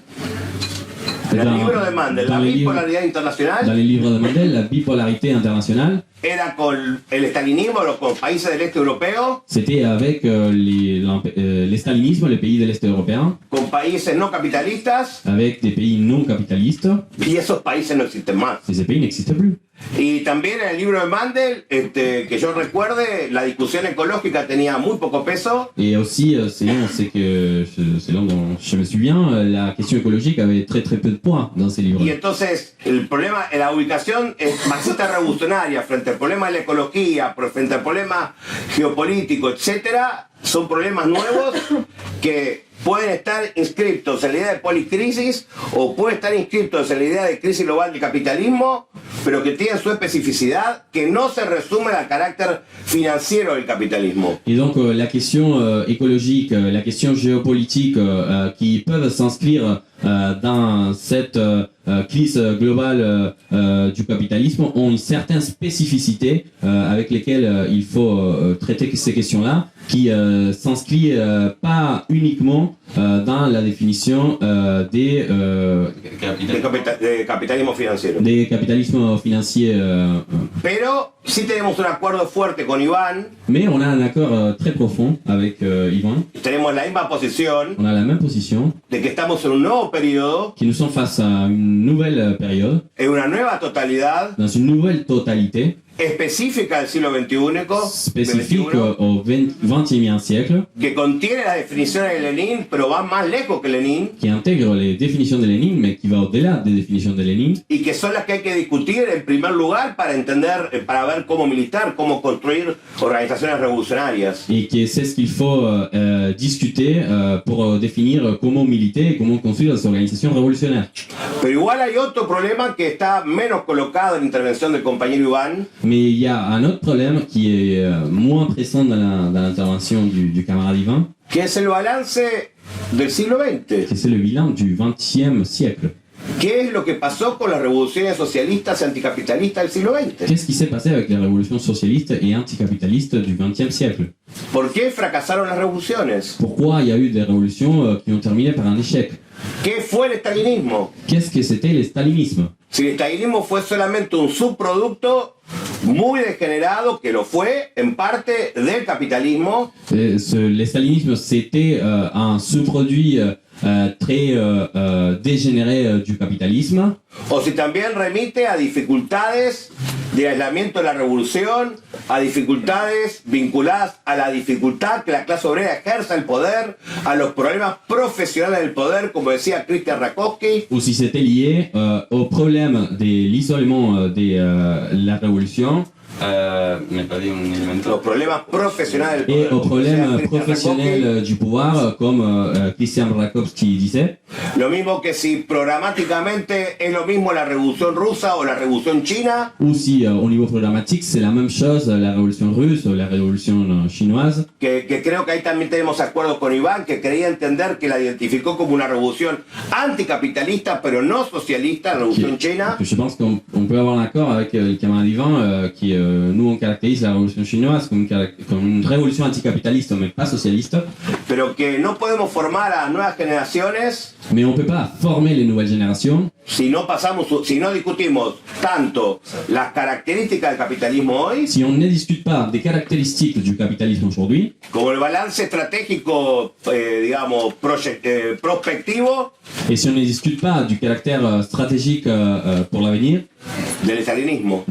En el libro de Mandel, la dans les livres- bipolaridad internacional Dans les livres de Mandel, la bipolarité internationale, era con el estalinismo, con países del este europeo, C'était avec les stalinismes, les pays de l'Est européen, con países no capitalistas, avec des pays non capitalistes, y esos países no existen más. et ces pays n'existent plus. Y también en el libro de Mandel, que yo recuerde, la discusión ecológica tenía muy poco peso. Et aussi, c'est là dont je me souviens, la question écologique avait très très peu de poids dans ces livres. Y entonces el problema, la ubicación es marxista revolucionaria frente al problema de la ecología, frente al problema geopolítico, etcétera, son problemas nuevos que pueden estar inscritos en la idea de policrisis o pueden estar inscritos en la idea de crisis global del capitalismo, pero que tienen su especificidad que no se resume al carácter financiero del capitalismo. Et donc la question écologique, la question géopolitique qui peuvent s'inscrire dans cette crise globale du capitalisme ont une certaine spécificité avec lesquelles il faut traiter ces questions-là, qui s'inscrit pas uniquement dans la définition des Capitalismo financiero. des capitalismes financiers. Pero sí tenemos un acuerdo fuerte con Iván, Mais on a un accord très profond avec Yvan. tenemos la misma posición On a la même position, de que estamos en un nuevo periodo, que nous sommes face à une nouvelle période, en una nueva totalidad dans une nouvelle totalité, específica del siglo spécifique XXI, au XXe siècle, que contiene las definiciones de Lenin, pero va más lejos que Lenin, qui intègre les définitions de Lénine, mais qui va au-delà des définitions de Lénine, y que son las que hay que discutir en primer lugar para entender, para ver cómo militar, cómo construir organizaciones revolucionarias. et qui c'est ce qu'il faut discuter pour définir comment militer et comment construire ces organisations révolutionnaires. Pero igual hay otro problema que está menos colocado en la intervención del compañero Iván, Mais il y a un autre problème qui est moins pressant dans l'intervention du camarade Yvan, que es el balance del siglo XX. c'est le bilan du XXe siècle. ¿Qué es lo que pasó con las revoluciones socialistas y anticapitalistas del siglo XX? Qu'est-ce qui s'est passé avec les révolutions socialistes et anticapitalistes du XXe siècle? ¿Por qué fracasaron las revoluciones? Pourquoi il y a eu des révolutions qui ont terminé par un échec? ¿Qué fue el estalinismo? Qu'est-ce que c'était le stalinisme? Si el estalinismo fue solamente un subproducto muy degenerado, que lo fue en parte del capitalismo, Le stalinisme, c'était un sous-produit très dégénéré du capitalisme, o si también remite a dificultades de aislamiento de la revolución, a dificultades vinculadas a la dificultad que la clase obrera ejerza el poder, a los problemas profesionales del poder, como decía Christian Rakowski, ou si c'était lié au problème de l'isolement de la révolution, mais pas un élément. los problemas profesionales del Et poder, aux como decía problèmes Christian professionnels du pouvoir, comme Christian Rakowski disait. Rakowski. Lo mismo que si programáticamente es lo mismo la revolución rusa o la revolución china, Ou si au niveau programmatique, c'est la même chose, la révolution russe ou la révolution chinoise. que creo que ahí también tenemos acuerdos con Iván, que creía entender que la identificó como una revolución anticapitalista, pero no socialista, la revolución china. Je pense qu'on peut avoir un accord avec le camarade Yvan qui, nous, on caractérise la révolution chinoise comme une révolution anticapitaliste, mais pas socialiste. Pero que no podemos formar a nuevas generaciones Mais on ne peut pas former les nouvelles générations si no discutimos tanto las características del capitalismo hoy, si on ne discute pas des caractéristiques du capitalisme aujourd'hui, como el balance estratégico, digamos, prospectivo et si on ne discute pas du caractère stratégique pour l'avenir del estalinismo.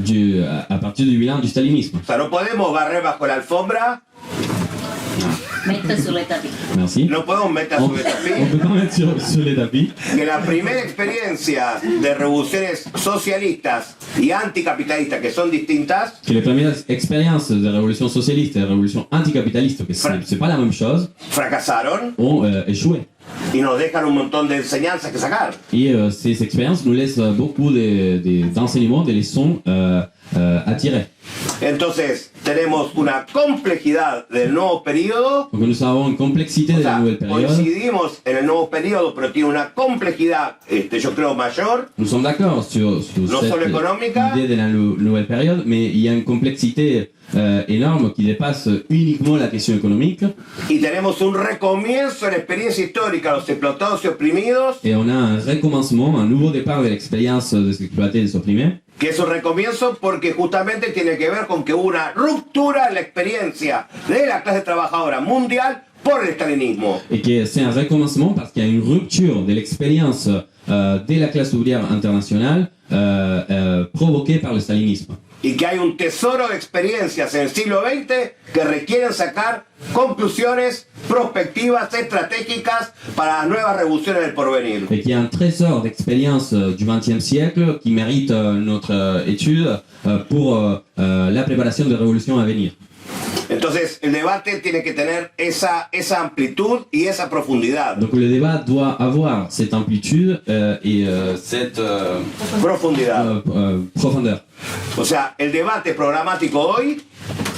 à partir du bilan du stalinisme. O sea, no podemos barrer bajo la alfombra, Mettre sur le tapis. Merci. no podemos meter On sobre el ne tapis peut pas mettre sur les tapis que la primera experiencia de revoluciones socialistas y anticapitalistas, que son distintas, que les premières expériences de révolution socialiste et de révolution anticapitaliste, que c'est pas la même chose, fracasaron ont échoué. y nos dejan un montón de enseñanzas que sacar. Et ces expériences nous laissent beaucoup d'enseignements, des leçons à tirer. Entonces, tenemos una complejidad del nuevo periodo. Donc nous avons une complexité O de la sea, nouvelle période. coincidimos en el nuevo periodo, pero tiene una complejidad, yo creo, mayor. Nous sommes d'accord sur No solo económica. cette idée de la nouvelle période, mais il y a une complexité énorme qui dépasse uniquement la question économique. Y tenemos un recomienzo en la experiencia histórica de los explotados y oprimidos, Et on a un recommencement, un nouveau départ de l'expérience des exploités et des opprimés. que es un recomienzo porque justamente tiene que ver con que hubo una ruptura en la experiencia de la clase trabajadora mundial por el estalinismo. Et que c'est un recommencement parce qu'il y a une rupture de l'expérience de la classe ouvrière internationale provoquée par le stalinisme. Y que hay un tesoro de experiencias en el siglo XX que requieren sacar conclusiones prospectivas, estratégicas para las nuevas revoluciones del porvenir. Et qu'il y a un trésor d'expérience du XXe siècle qui mérite notre étude pour la préparation des révolutions à venir. Entonces el debate tiene que tener esa amplitud y esa profundidad. Donc le débat doit avoir cette amplitude et cette Profundidad. profondeur. O sea, el debate programático hoy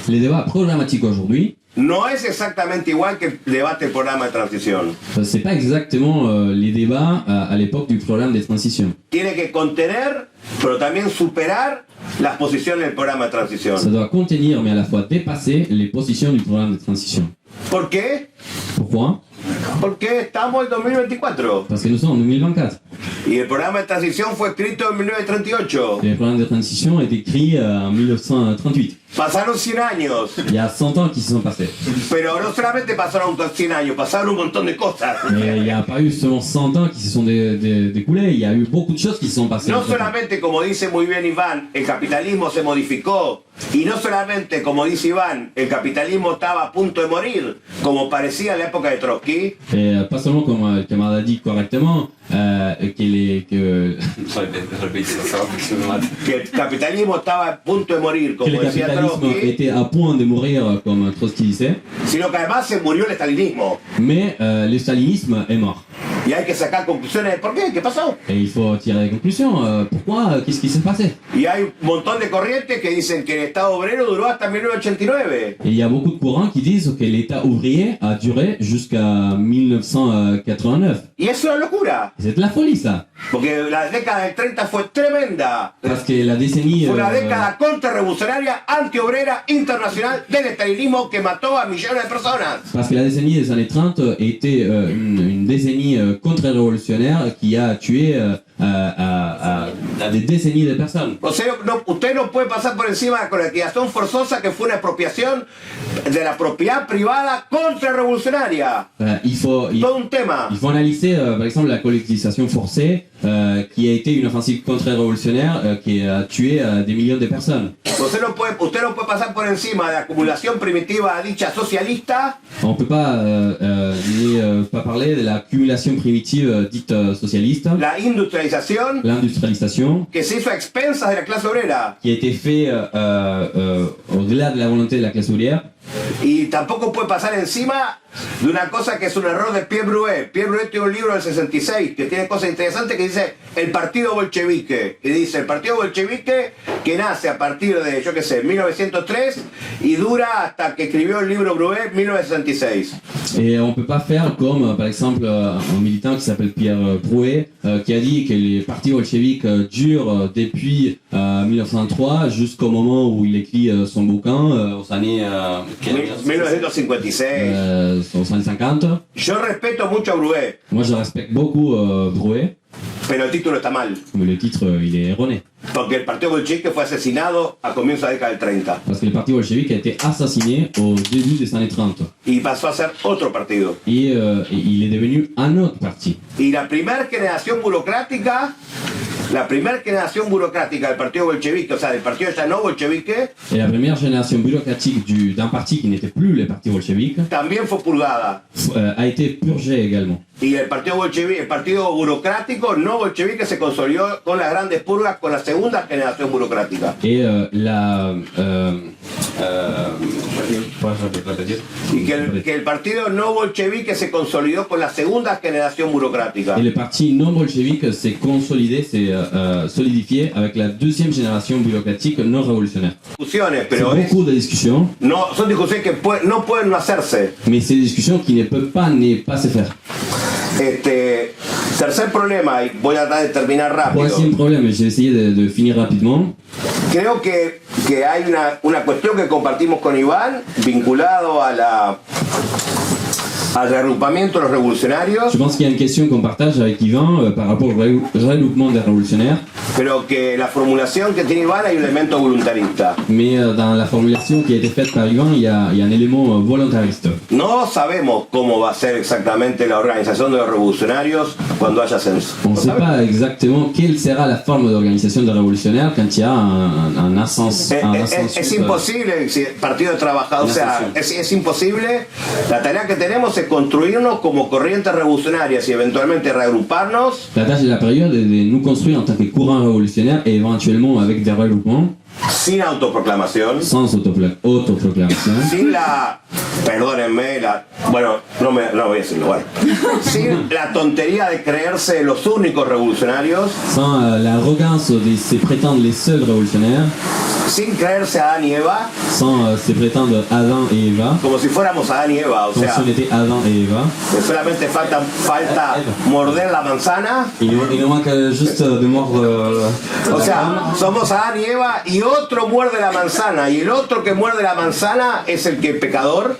Les débats programmatiques aujourd'hui, no es exactamente igual que el debate del programa de transición. c'est pas exactement les débats à l'époque du programme des transitions. Tiene que contener, pero también superar las posiciones del programa de transición. Ça doit contenir mais à la fois dépasser les positions du programme de transition. ¿Por qué? Pourquoi? Porque estamos en 2024 Parce que nous sommes en 2024. y el programa de transición fue escrito en 1938. Et le programme de transition est écrit en 1938. Pasaron 100 años, Il y a 100 ans qui se sont passés. pero no solamente pasaron 100 años, pasaron un montón de cosas. Mais il n'y a pas eu seulement 100 ans qui se sont découlés, il y a eu beaucoup de choses qui se sont passées. No solamente, como dice muy bien Iván, el capitalismo se modificó, y no solamente, como dice Iván, el capitalismo estaba a punto de morir, como parecía en la época de Trotsky. Et pas seulement comme le camarade a dit correctement, que Que el capitalismo estaba a punto de morir, como le decía capitalisme Trotsky, était à point de mourir, comme Trotsky disait, sino que además se murió el estalinismo. mais le stalinisme est mort. Y hay que sacar conclusiones de por qué, qué pasó. Et il faut tirer des conclusions. Pourquoi? Qu'est-ce qui s'est passé? Y hay un montón de corrientes que dicen que el Estado obrero duró hasta 1989. Et il y a beaucoup de courants qui disent que l'État ouvrier a duré jusqu'à 1989. Y es una locura, C'est de la folie, ça. porque la década del 30 fue tremenda. Parce que la décennie... Fue una década contrarrevolucionaria, antiobrera, internacional del estalinismo que mató a millones de personas. Parce que la décennie des années 30 était une décennie contre-révolutionnaire qui a tué à des décennies de personnes. O sea, usted no puede pasar por encima de la colectivización forzosa, que fue una expropiación de la propiedad privada contrarrevolucionaria. Todo un tema. Il faut analyser par exemple la collectivisation forcée qui a été une offensive contre-révolutionnaire qui a tué des millions de personnes. Usted no puede pasar por encima de la acumulación primitiva dicha socialista. On ne peut pas pas parler de l'accumulation primitive dite socialiste. La industrialización. L'industrialisation. Que se hizo a expensas de la clase obrera. Qui a été fait au-delà de la volonté de la classe ouvrière. Y tampoco puede pasar encima de una cosa que es un error de Pierre Brouet. Pierre Brouet tiene un libro del 66 que tiene cosas interesantes, que dice el partido bolchevique. Y dice el partido bolchevique que nace a partir de, yo qué sé, 1903 y dura hasta que escribió el libro Brouet, 1966. Et on ne peut pas faire comme, par exemple, un militant qui s'appelle Pierre Brouet, qui a dit que les partis bolcheviques durent depuis 1903 jusqu'au moment où il écrit son bouquin, aux années 1956. Aux années 50. Yo respeto mucho a Brouet. Moi, je respecte beaucoup Brouet. Pero el título está mal. Mais le titre, il est erroné. Porque el partido bolchevique fue asesinado a comienzos de la década del 30. Parce que le parti bolchevique a été assassiné au début des années 30. Y pasó a ser otro partido. Et il est devenu un autre parti. Y la primera generación burocrática del partido bolchevique, o sea, del partido ya no bolchevique, et la première génération bureaucratique d'un parti qui n'était plus le parti bolchevique, también fue purgada. A été purgé également. Y el partido bolchevique, el partido burocrático no bolchevique se consolidó con las grandes purgas con la segunda generación burocrática. Et y que el partido no bolchevique se consolidó con la segunda generación burocrática. Et le parti non bolchevique s'est consolidé, s'est solidifié avec la deuxième génération bureaucratique non révolutionnaire. Discusiones, pero C'est beaucoup de discussions. No, son discusiones que no pueden no hacerse. Mais c'est des discussions qui ne peuvent pas ne pas se faire. Tercer problema, y voy a tratar de terminar rápido. Troisième problème, j'ai essayé de finir rapidement. Creo que que hay una cuestión que compartimos con Iván, vinculado al reagrupamiento de los revolucionarios, Je pense qu'il y a une question qu'on partage avec Yvan par rapport au regroupement des révolutionnaires, pero que la formulación que tiene Iván hay un elemento voluntarista. mais dans la formulation qui a été faite par Yvan, il y a un élément volontariste. No sabemos cómo va a ser exactamente la organización de los revolucionarios cuando haya censo. On ne sait pas exactement quelle sera la forme d'organisation des révolutionnaires quand il y a un ascensus. Es imposible, si el Partido de Trabajadores, o sea, es imposible. La tarea que tenemos es construirnos como corrientes revolucionarias y eventualmente reagruparnos La tâche de la période est de nous construire en tant que courant révolutionnaire et éventuellement avec des regroupements, sin autoproclamación, sans autoproclamation, sin la, perdónenme, bueno, no voy a decirlo, bueno, sin la tontería de creerse los únicos revolucionarios, sans l'arrogance de se prétendre les seuls révolutionnaires, sin creerse Adán y Eva, sans se prétendre Adam et Eva, como si fuéramos Adán y Eva, o comme sea, si on était Adam et Eva. que solamente falta morder la manzana. Il nous manque juste de mordre. O sea, somos Adán y Eva y otro muerde la manzana y el otro que muerde la manzana es el que pecador.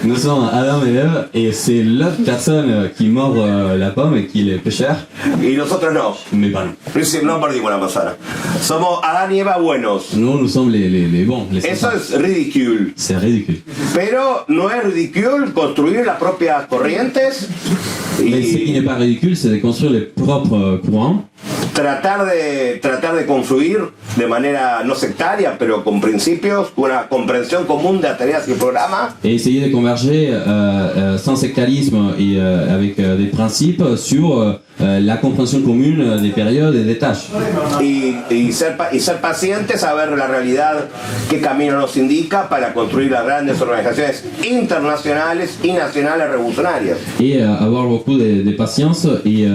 Nous sommes Adam et Ève et c'est l'autre personne qui mord la pomme et qui est pécheur, Y nosotros no. mais pas nous. No mordimos la manzana. Somos Adán y Eva buenos. Nous sommes les bons, les Eso sympas. es ridículo. C'est ridicule. Pero no es ridículo construir las propias corrientes Mais ce qui y n'est pas ridicule, c'est de construire les propres courants tratar de confluir de manera no sectaria, pero con principios, una comprensión común de las tareas y programas. et essayer de converger sans sectarisme et avec des principes sur la compréhension commune des périodes et des tâches. Y ser pacientes a ver la realidad, qué camino nos indica para construir las grandes organizaciones internacionales y nacionales revolucionarias. Et avoir beaucoup de patience et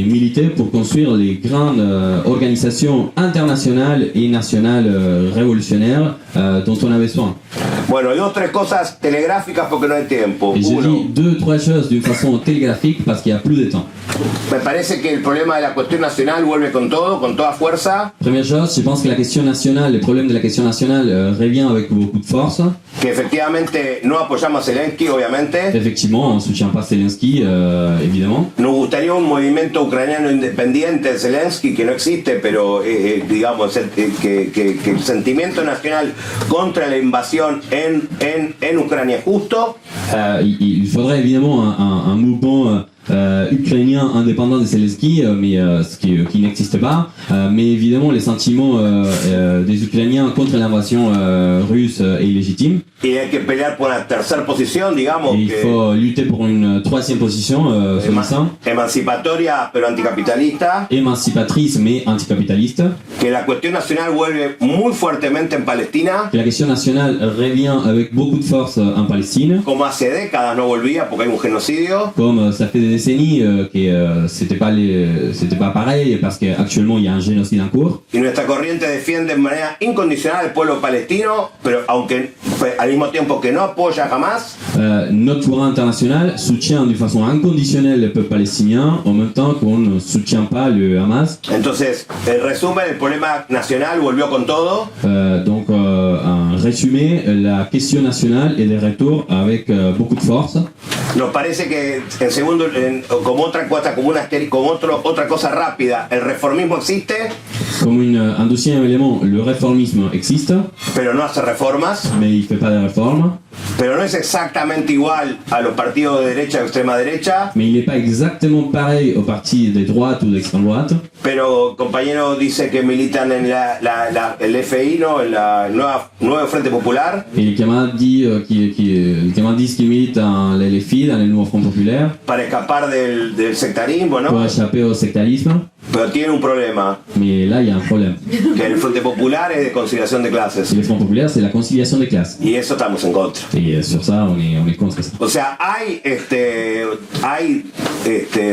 militer pour construire les grandes organisations internationales et nationales révolutionnaires dont on a besoin. Bueno, y dos, tres cosas telegráficas porque no hay tiempo. Et je Uno, dis 2-3 choses d'une façon télégraphique parce qu'il n'y a plus de temps. me parece que el problema de la cuestión nacional vuelve con todo, con toda fuerza, Première chose, je pense que la question nationale, le problème de la question nationale revient avec beaucoup de force. que efectivamente no apoyamos a Zelensky, obviamente. Effectivement, on ne soutient pas Zelensky, évidemment. Nos gustaría un movimiento ucraniano independiente de Zelensky, que no existe, pero digamos que el sentimiento nacional contra la invasión en Ucrania es justo. Il faudrait évidemment un mouvement ukrainien indépendant de Zelensky, mais ce qui n'existe pas. Mais évidemment, les sentiments des Ukrainiens contre l'invasion russe est légitime. Y hay que pelear por una tercera posición, digamos, Et il que faut lutter pour une troisième position, soi-disant, emancipatoria pero anticapitalista, émancipatrice mais anticapitaliste. que la cuestión nacional vuelve muy fuertemente en Palestina, Que la question nationale revient avec beaucoup de force en Palestine. como hace décadas no volvía porque hay un genocidio. Comme ça fait des décennies que c'était pas pareil parce qu'actuellement il y a un génocide en cours. Y nuestra corriente defiende de manera incondicional al pueblo palestino, pero aunque al mismo tiempo que no apoya jamás, Notre courant international soutient d'une façon inconditionnelle le peuple palestinien en même temps qu'on ne soutient pas le Hamas. entonces, en resumen, el problema nacional volvió con todo. Donc en résumé, la question nationale est de retour avec beaucoup de force. Nos parece que en segundo, como otra cosa, otra cosa rápida, el reformismo existe, Comme un deuxième élément, le réformisme existe, pero no hace reformas, mais il ne fait pas de réforme. pero no es exactamente igual a los partidos de derecha o extrema derecha. Mais il n'est pas exactement pareil aux partis de droite ou d'extrême droite. Pero compañero dice que militan en el FI, ¿no? En la nuevo Frente Popular, Et les camarades disent qu'ils militent dans les LFI, dans les nouveaux Front Populaire, para escapar del sectarismo, pour ¿no? échapper au sectarisme. Pero tiene un problema, Mais là, il y a un problème. que el Frente Popular es de conciliación de clases. Et le Front Populaire, c'est la conciliation des classes. Y eso estamos en contra. Et sur ça, on est contre ça. O sea, hay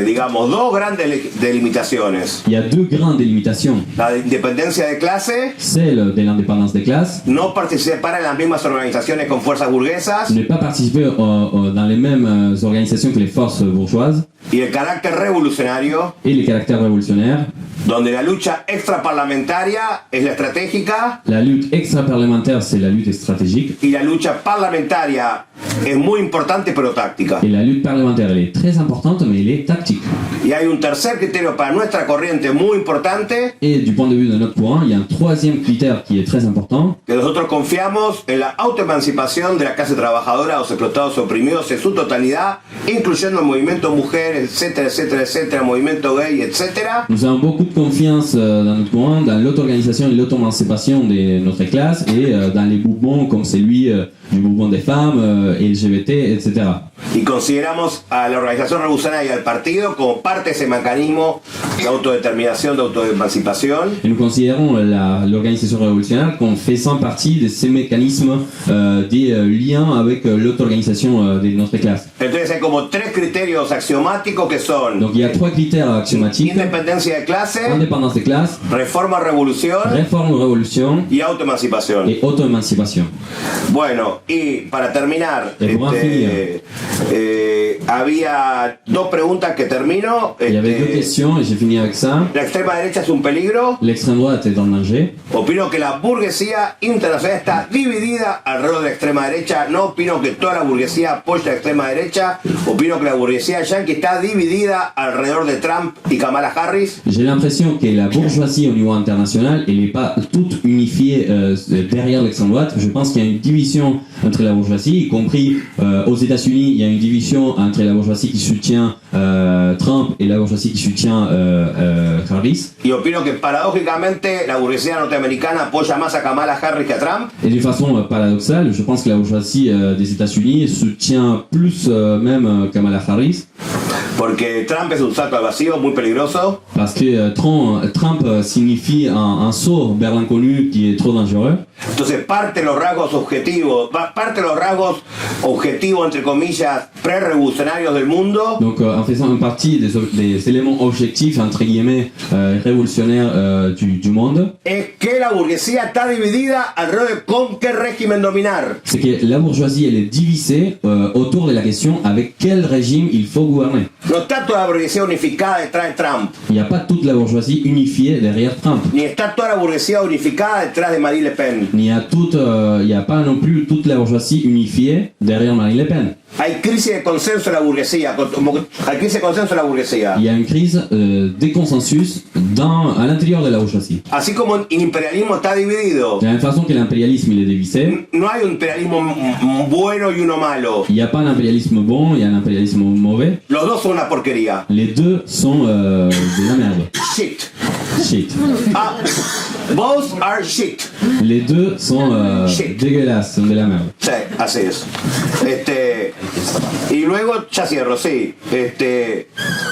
digamos, dos grandes delimitaciones. Il y a deux grandes délimitations. La de independencia de clase, Celle de l'indépendance des classes, no participar en las mismas organizaciones con fuerzas burguesas, ne pas participer dans les mêmes organisations que les forces bourgeoises, y el carácter revolucionario, et les caractères révolutionnaires. donde la lucha extraparlamentaria es la estratégica La lutte extra-parlementaire, c'est la lutte stratégique. y la lucha parlamentaria es muy importante pero táctica. Et la lutte parlementaire, elle est très importante, mais elle est tactique. Y hay un tercer criterio para nuestra corriente muy importante, Et du point de vue de notre courant, il y a un troisième critère qui est très important. que nosotros confiamos en la autoemancipación de la clase trabajadora, los explotados y oprimidos en su totalidad, incluyendo el movimiento mujeres, etcétera, etcétera, etcétera, movimiento gay, etcétera. Nous avons beaucoup de confiance dans notre courant, dans l'auto-organisation et l'auto-émancipation de notre classe et dans les mouvements comme celui du mouvement des femmes, LGBT, etc. Y consideramos a la organización revolucionaria y al partido como parte de ese mecanismo de autodeterminación, de autoemancipación. Et nous considérons l'organisation révolutionnaire comme faisant partie de ces mécanismes des liens avec l'auto-organisation de notre classe. Entonces hay como tres criterios axiomáticos que son Donc il y a trois critères axiomatiques: independencia de clase, indépendance de classe, reforma revolución réforme révolution y autoemancipación. et auto-émancipation. Bueno, y para terminar, Y para había dos preguntas que termino. Il y avait deux questions et j'ai fini avec ça. La extrema derecha es un peligro. L'extrême droite est en danger. Opino que la burguesía internacional está dividida alrededor de la extrema derecha. No opino que toda la burguesía apoye a la extrema derecha. Opino que la burguesía yankee está dividida alrededor de Trump y Kamala Harris. J'ai l'impression que la bourgeoisie au niveau international, elle n'est pas toute unifiée derrière l'extrême droite. Je pense qu'il y a une division entre la bourgeoisie, y compris aux États-Unis, il y a une division entre la bourgeoisie qui soutient Trump et la bourgeoisie qui soutient Harris. Y opino que paradójicamente la burguesía norteamericana apoya más a Kamala Harris que a Trump. Et d'une façon paradoxale, je pense que la bourgeoisie des États-Unis soutient plus même Kamala Harris. Porque Trump es un salto al vacío muy peligroso. Parce que Trump signifie un saut vers l'inconnu qui est trop dangereux. Entonces parte de los rasgos objetivos entre comillas pre-revolucionarios del mundo. Donc en faisant une partie des éléments objectifs entre guillemets révolutionnaires du monde, Es que la burguesía está dividida alrededor de con qué régimen dominar. c'est que la bourgeoisie elle est divisée autour de la question avec quel régime il faut gouverner. No está toda la burguesía unificada detrás de Trump, Il n'y a pas toute la bourgeoisie unifiée derrière Trump. ni está toda la burguesía unificada detrás de Marine Le Pen. Il n'y a pas non plus toute la bourgeoisie unifiée derrière Marine Le Pen. Hay crisis de consenso en la burguesía, hay crisis de consenso en la burguesía. Il y a une crise de consensus à l'intérieur de la bourgeoisie. Así como el imperialismo está dividido, De la même façon que l'impérialisme il est divisé, no hay un imperialismo bueno y uno malo. il n'y a pas un impérialisme bon, il y a un impérialisme mauvais. Los dos son una porquería. Les deux sont de la merde. Shit. Shit. Ah, both are shit. Les deux sont Shit. dégueulasses, sont de la merde. Sí, así es. Y luego, ya cierro, sí.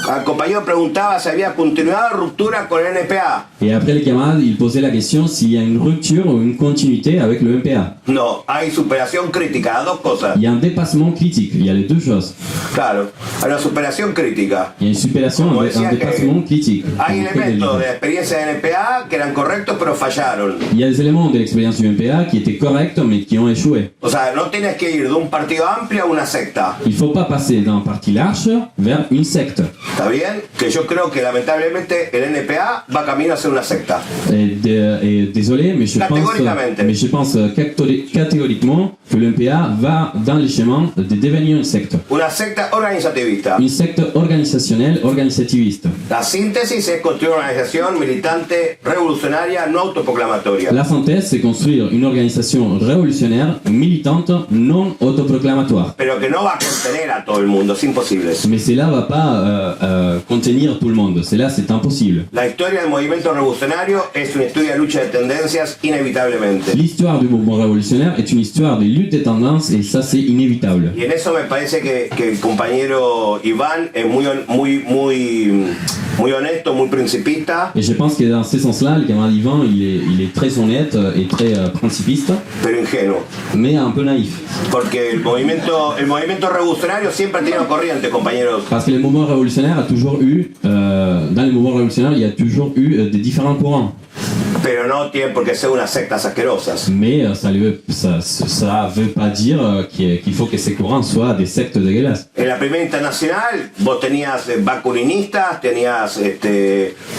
Al compañero preguntaba si había continuado la ruptura con el NPA. Et après les camarades, ils posaient la question s'il y a une rupture ou une continuité avec le MPA. No, hay superación crítica, las dos cosas. Il y a un dépassement critique, il y a les deux choses. Claro, hay una superación crítica. Il y a une supération Como avec un decía que dépassement critique. hay Comme fait elementos de Delis. la experiencia de NPA que eran correctos pero fallaron. Il y a des éléments de l'expérience du MPA qui étaient corrects mais qui ont échoué. O sea, no tienes que ir de un partido amplio a una secta. Il ne faut pas passer d'un parti large vers une secte. ¿Está bien? Que yo creo que lamentablemente el NPA va camino a ser una secta. Et désolé, mais je pense catégoriquement que le MPA va dans le chemin de devenir une secte. Una secta organizativista. Une secte organisationnelle, organisativiste. La síntesis es construir una organización militante revolucionaria no autoproclamatoria. La synthèse, c'est construire une organisation révolutionnaire, militante, non autoproclamatoire. Pero que no va a contener a todo el mundo, es imposible. Mais cela va pas contenir tout le monde. Cela, c'est impossible. La historia del movimiento revolucionario es una historia de lucha de tendencias inevitablemente. L'histoire du mouvement révolutionnaire est une histoire de lutte des tendances et ça, c'est inévitable. Y en eso me parece que el compañero Iván es muy honesto, muy principista, Et je pense que dans ce sens-là, le camarade Yvan, il est très honnête et très principiste, pero ingenuo. mais un peu naïf. Porque el movimiento revolucionario siempre ha tenido corriente, compañeros. Parce que le mouvement révolutionnaire a toujours eu, dans les mouvements révolutionnaires, il y a toujours eu des différents courants. pero no tienen por qué ser unas sectas asquerosas. Mais ça veut pas dire qu'il faut que ces courants soient des sectes dégueulasses. En la primera internacional vos tenías bakulinistas, tenías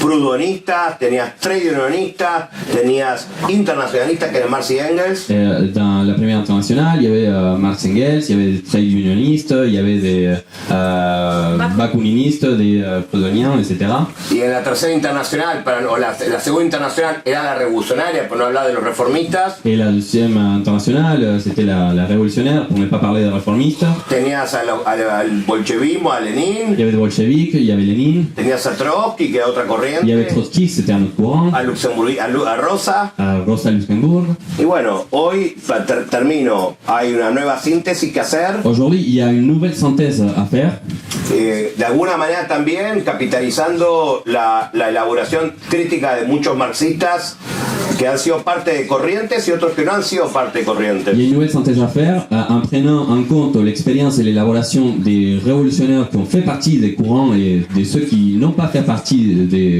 prudonistas, tenías trade unionistas, tenías internacionalistas que eran Marx y Engels. Dans la première internationale, il y avait Marx Engels, il y avait des trade unionistes, il y avait des bakulinistes, des prudhoniens, etc. Y en la tercera internacional, o la segunda internacional era la revolucionaria, por no hablar de los reformistas. Et la deuxième internationale, c'était la révolutionnaire, pour ne pas parler des réformistes. Tenías al bolchevismo, a Lenin. Il y avait des bolcheviques, il y avait Lénine, Tenías a Trotsky, que era otra corriente. il y avait Trotsky, c'était un autre courant, A Rosa. Rosa Luxembourg. Y bueno, hoy termino. Hay una nueva síntesis que hacer. Aujourd'hui, il y a une nouvelle synthèse à faire. De alguna manera también capitalizando la elaboración crítica de muchos marxistas que han sido parte de corrientes y otros que no han sido parte de corrientes. Il y a une nouvelle synthèse à faire en prenant en compte l'expérience et l'élaboration des révolutionnaires qui ont fait partie des courants et de ceux qui n'ont pas fait partie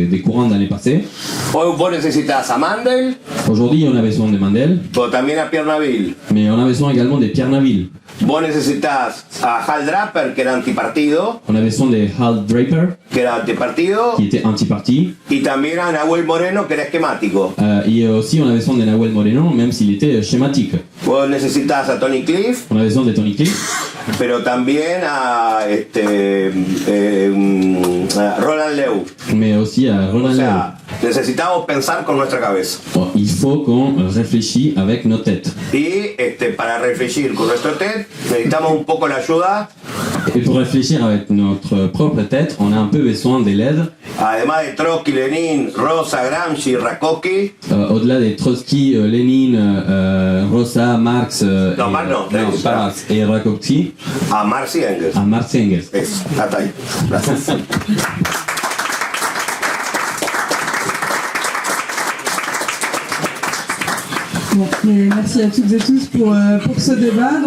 des courants d'années passées. Hoy vos necesitas a Mandel, Aujourd'hui, on a besoin de Mandel, pero también a Pierre Naville. mais on a besoin également de Pierre Naville. Vos necesitas a Hal Draper, que era antipartido, On a besoin de Hal Draper, que era antipartido, qui était anti-parti. y también a Nahuel Moreno, que era esquemático. Et aussi, on a besoin de Nahuel Moreno, même s'il était schématique. Vos necesitas a Tony Cliff, On a besoin de Tony Cliff, pero también a Roland Leu. mais aussi à O Roland sea, necesitamos pensar con nuestra cabeza. Leu. Il faut qu'on réfléchisse avec nos têtes. Y para reflexionar con nuestro TED necesitamos un poco la ayuda, Et pour réfléchir avec notre propre tête, on a un peu besoin de l'aide. además de Trotsky, Lenin, Rosa, Gramsci, Rakoczy, Au-delà des Trotsky, Lénine, Rosa, Marx, Non, Marx non, Lenin, pas Marx, et Rakoczy, a Marx y Engels. à Marx et Engels. Eso, hasta ahí. Gracias. Bon, mais merci à toutes et tous pour ce débat.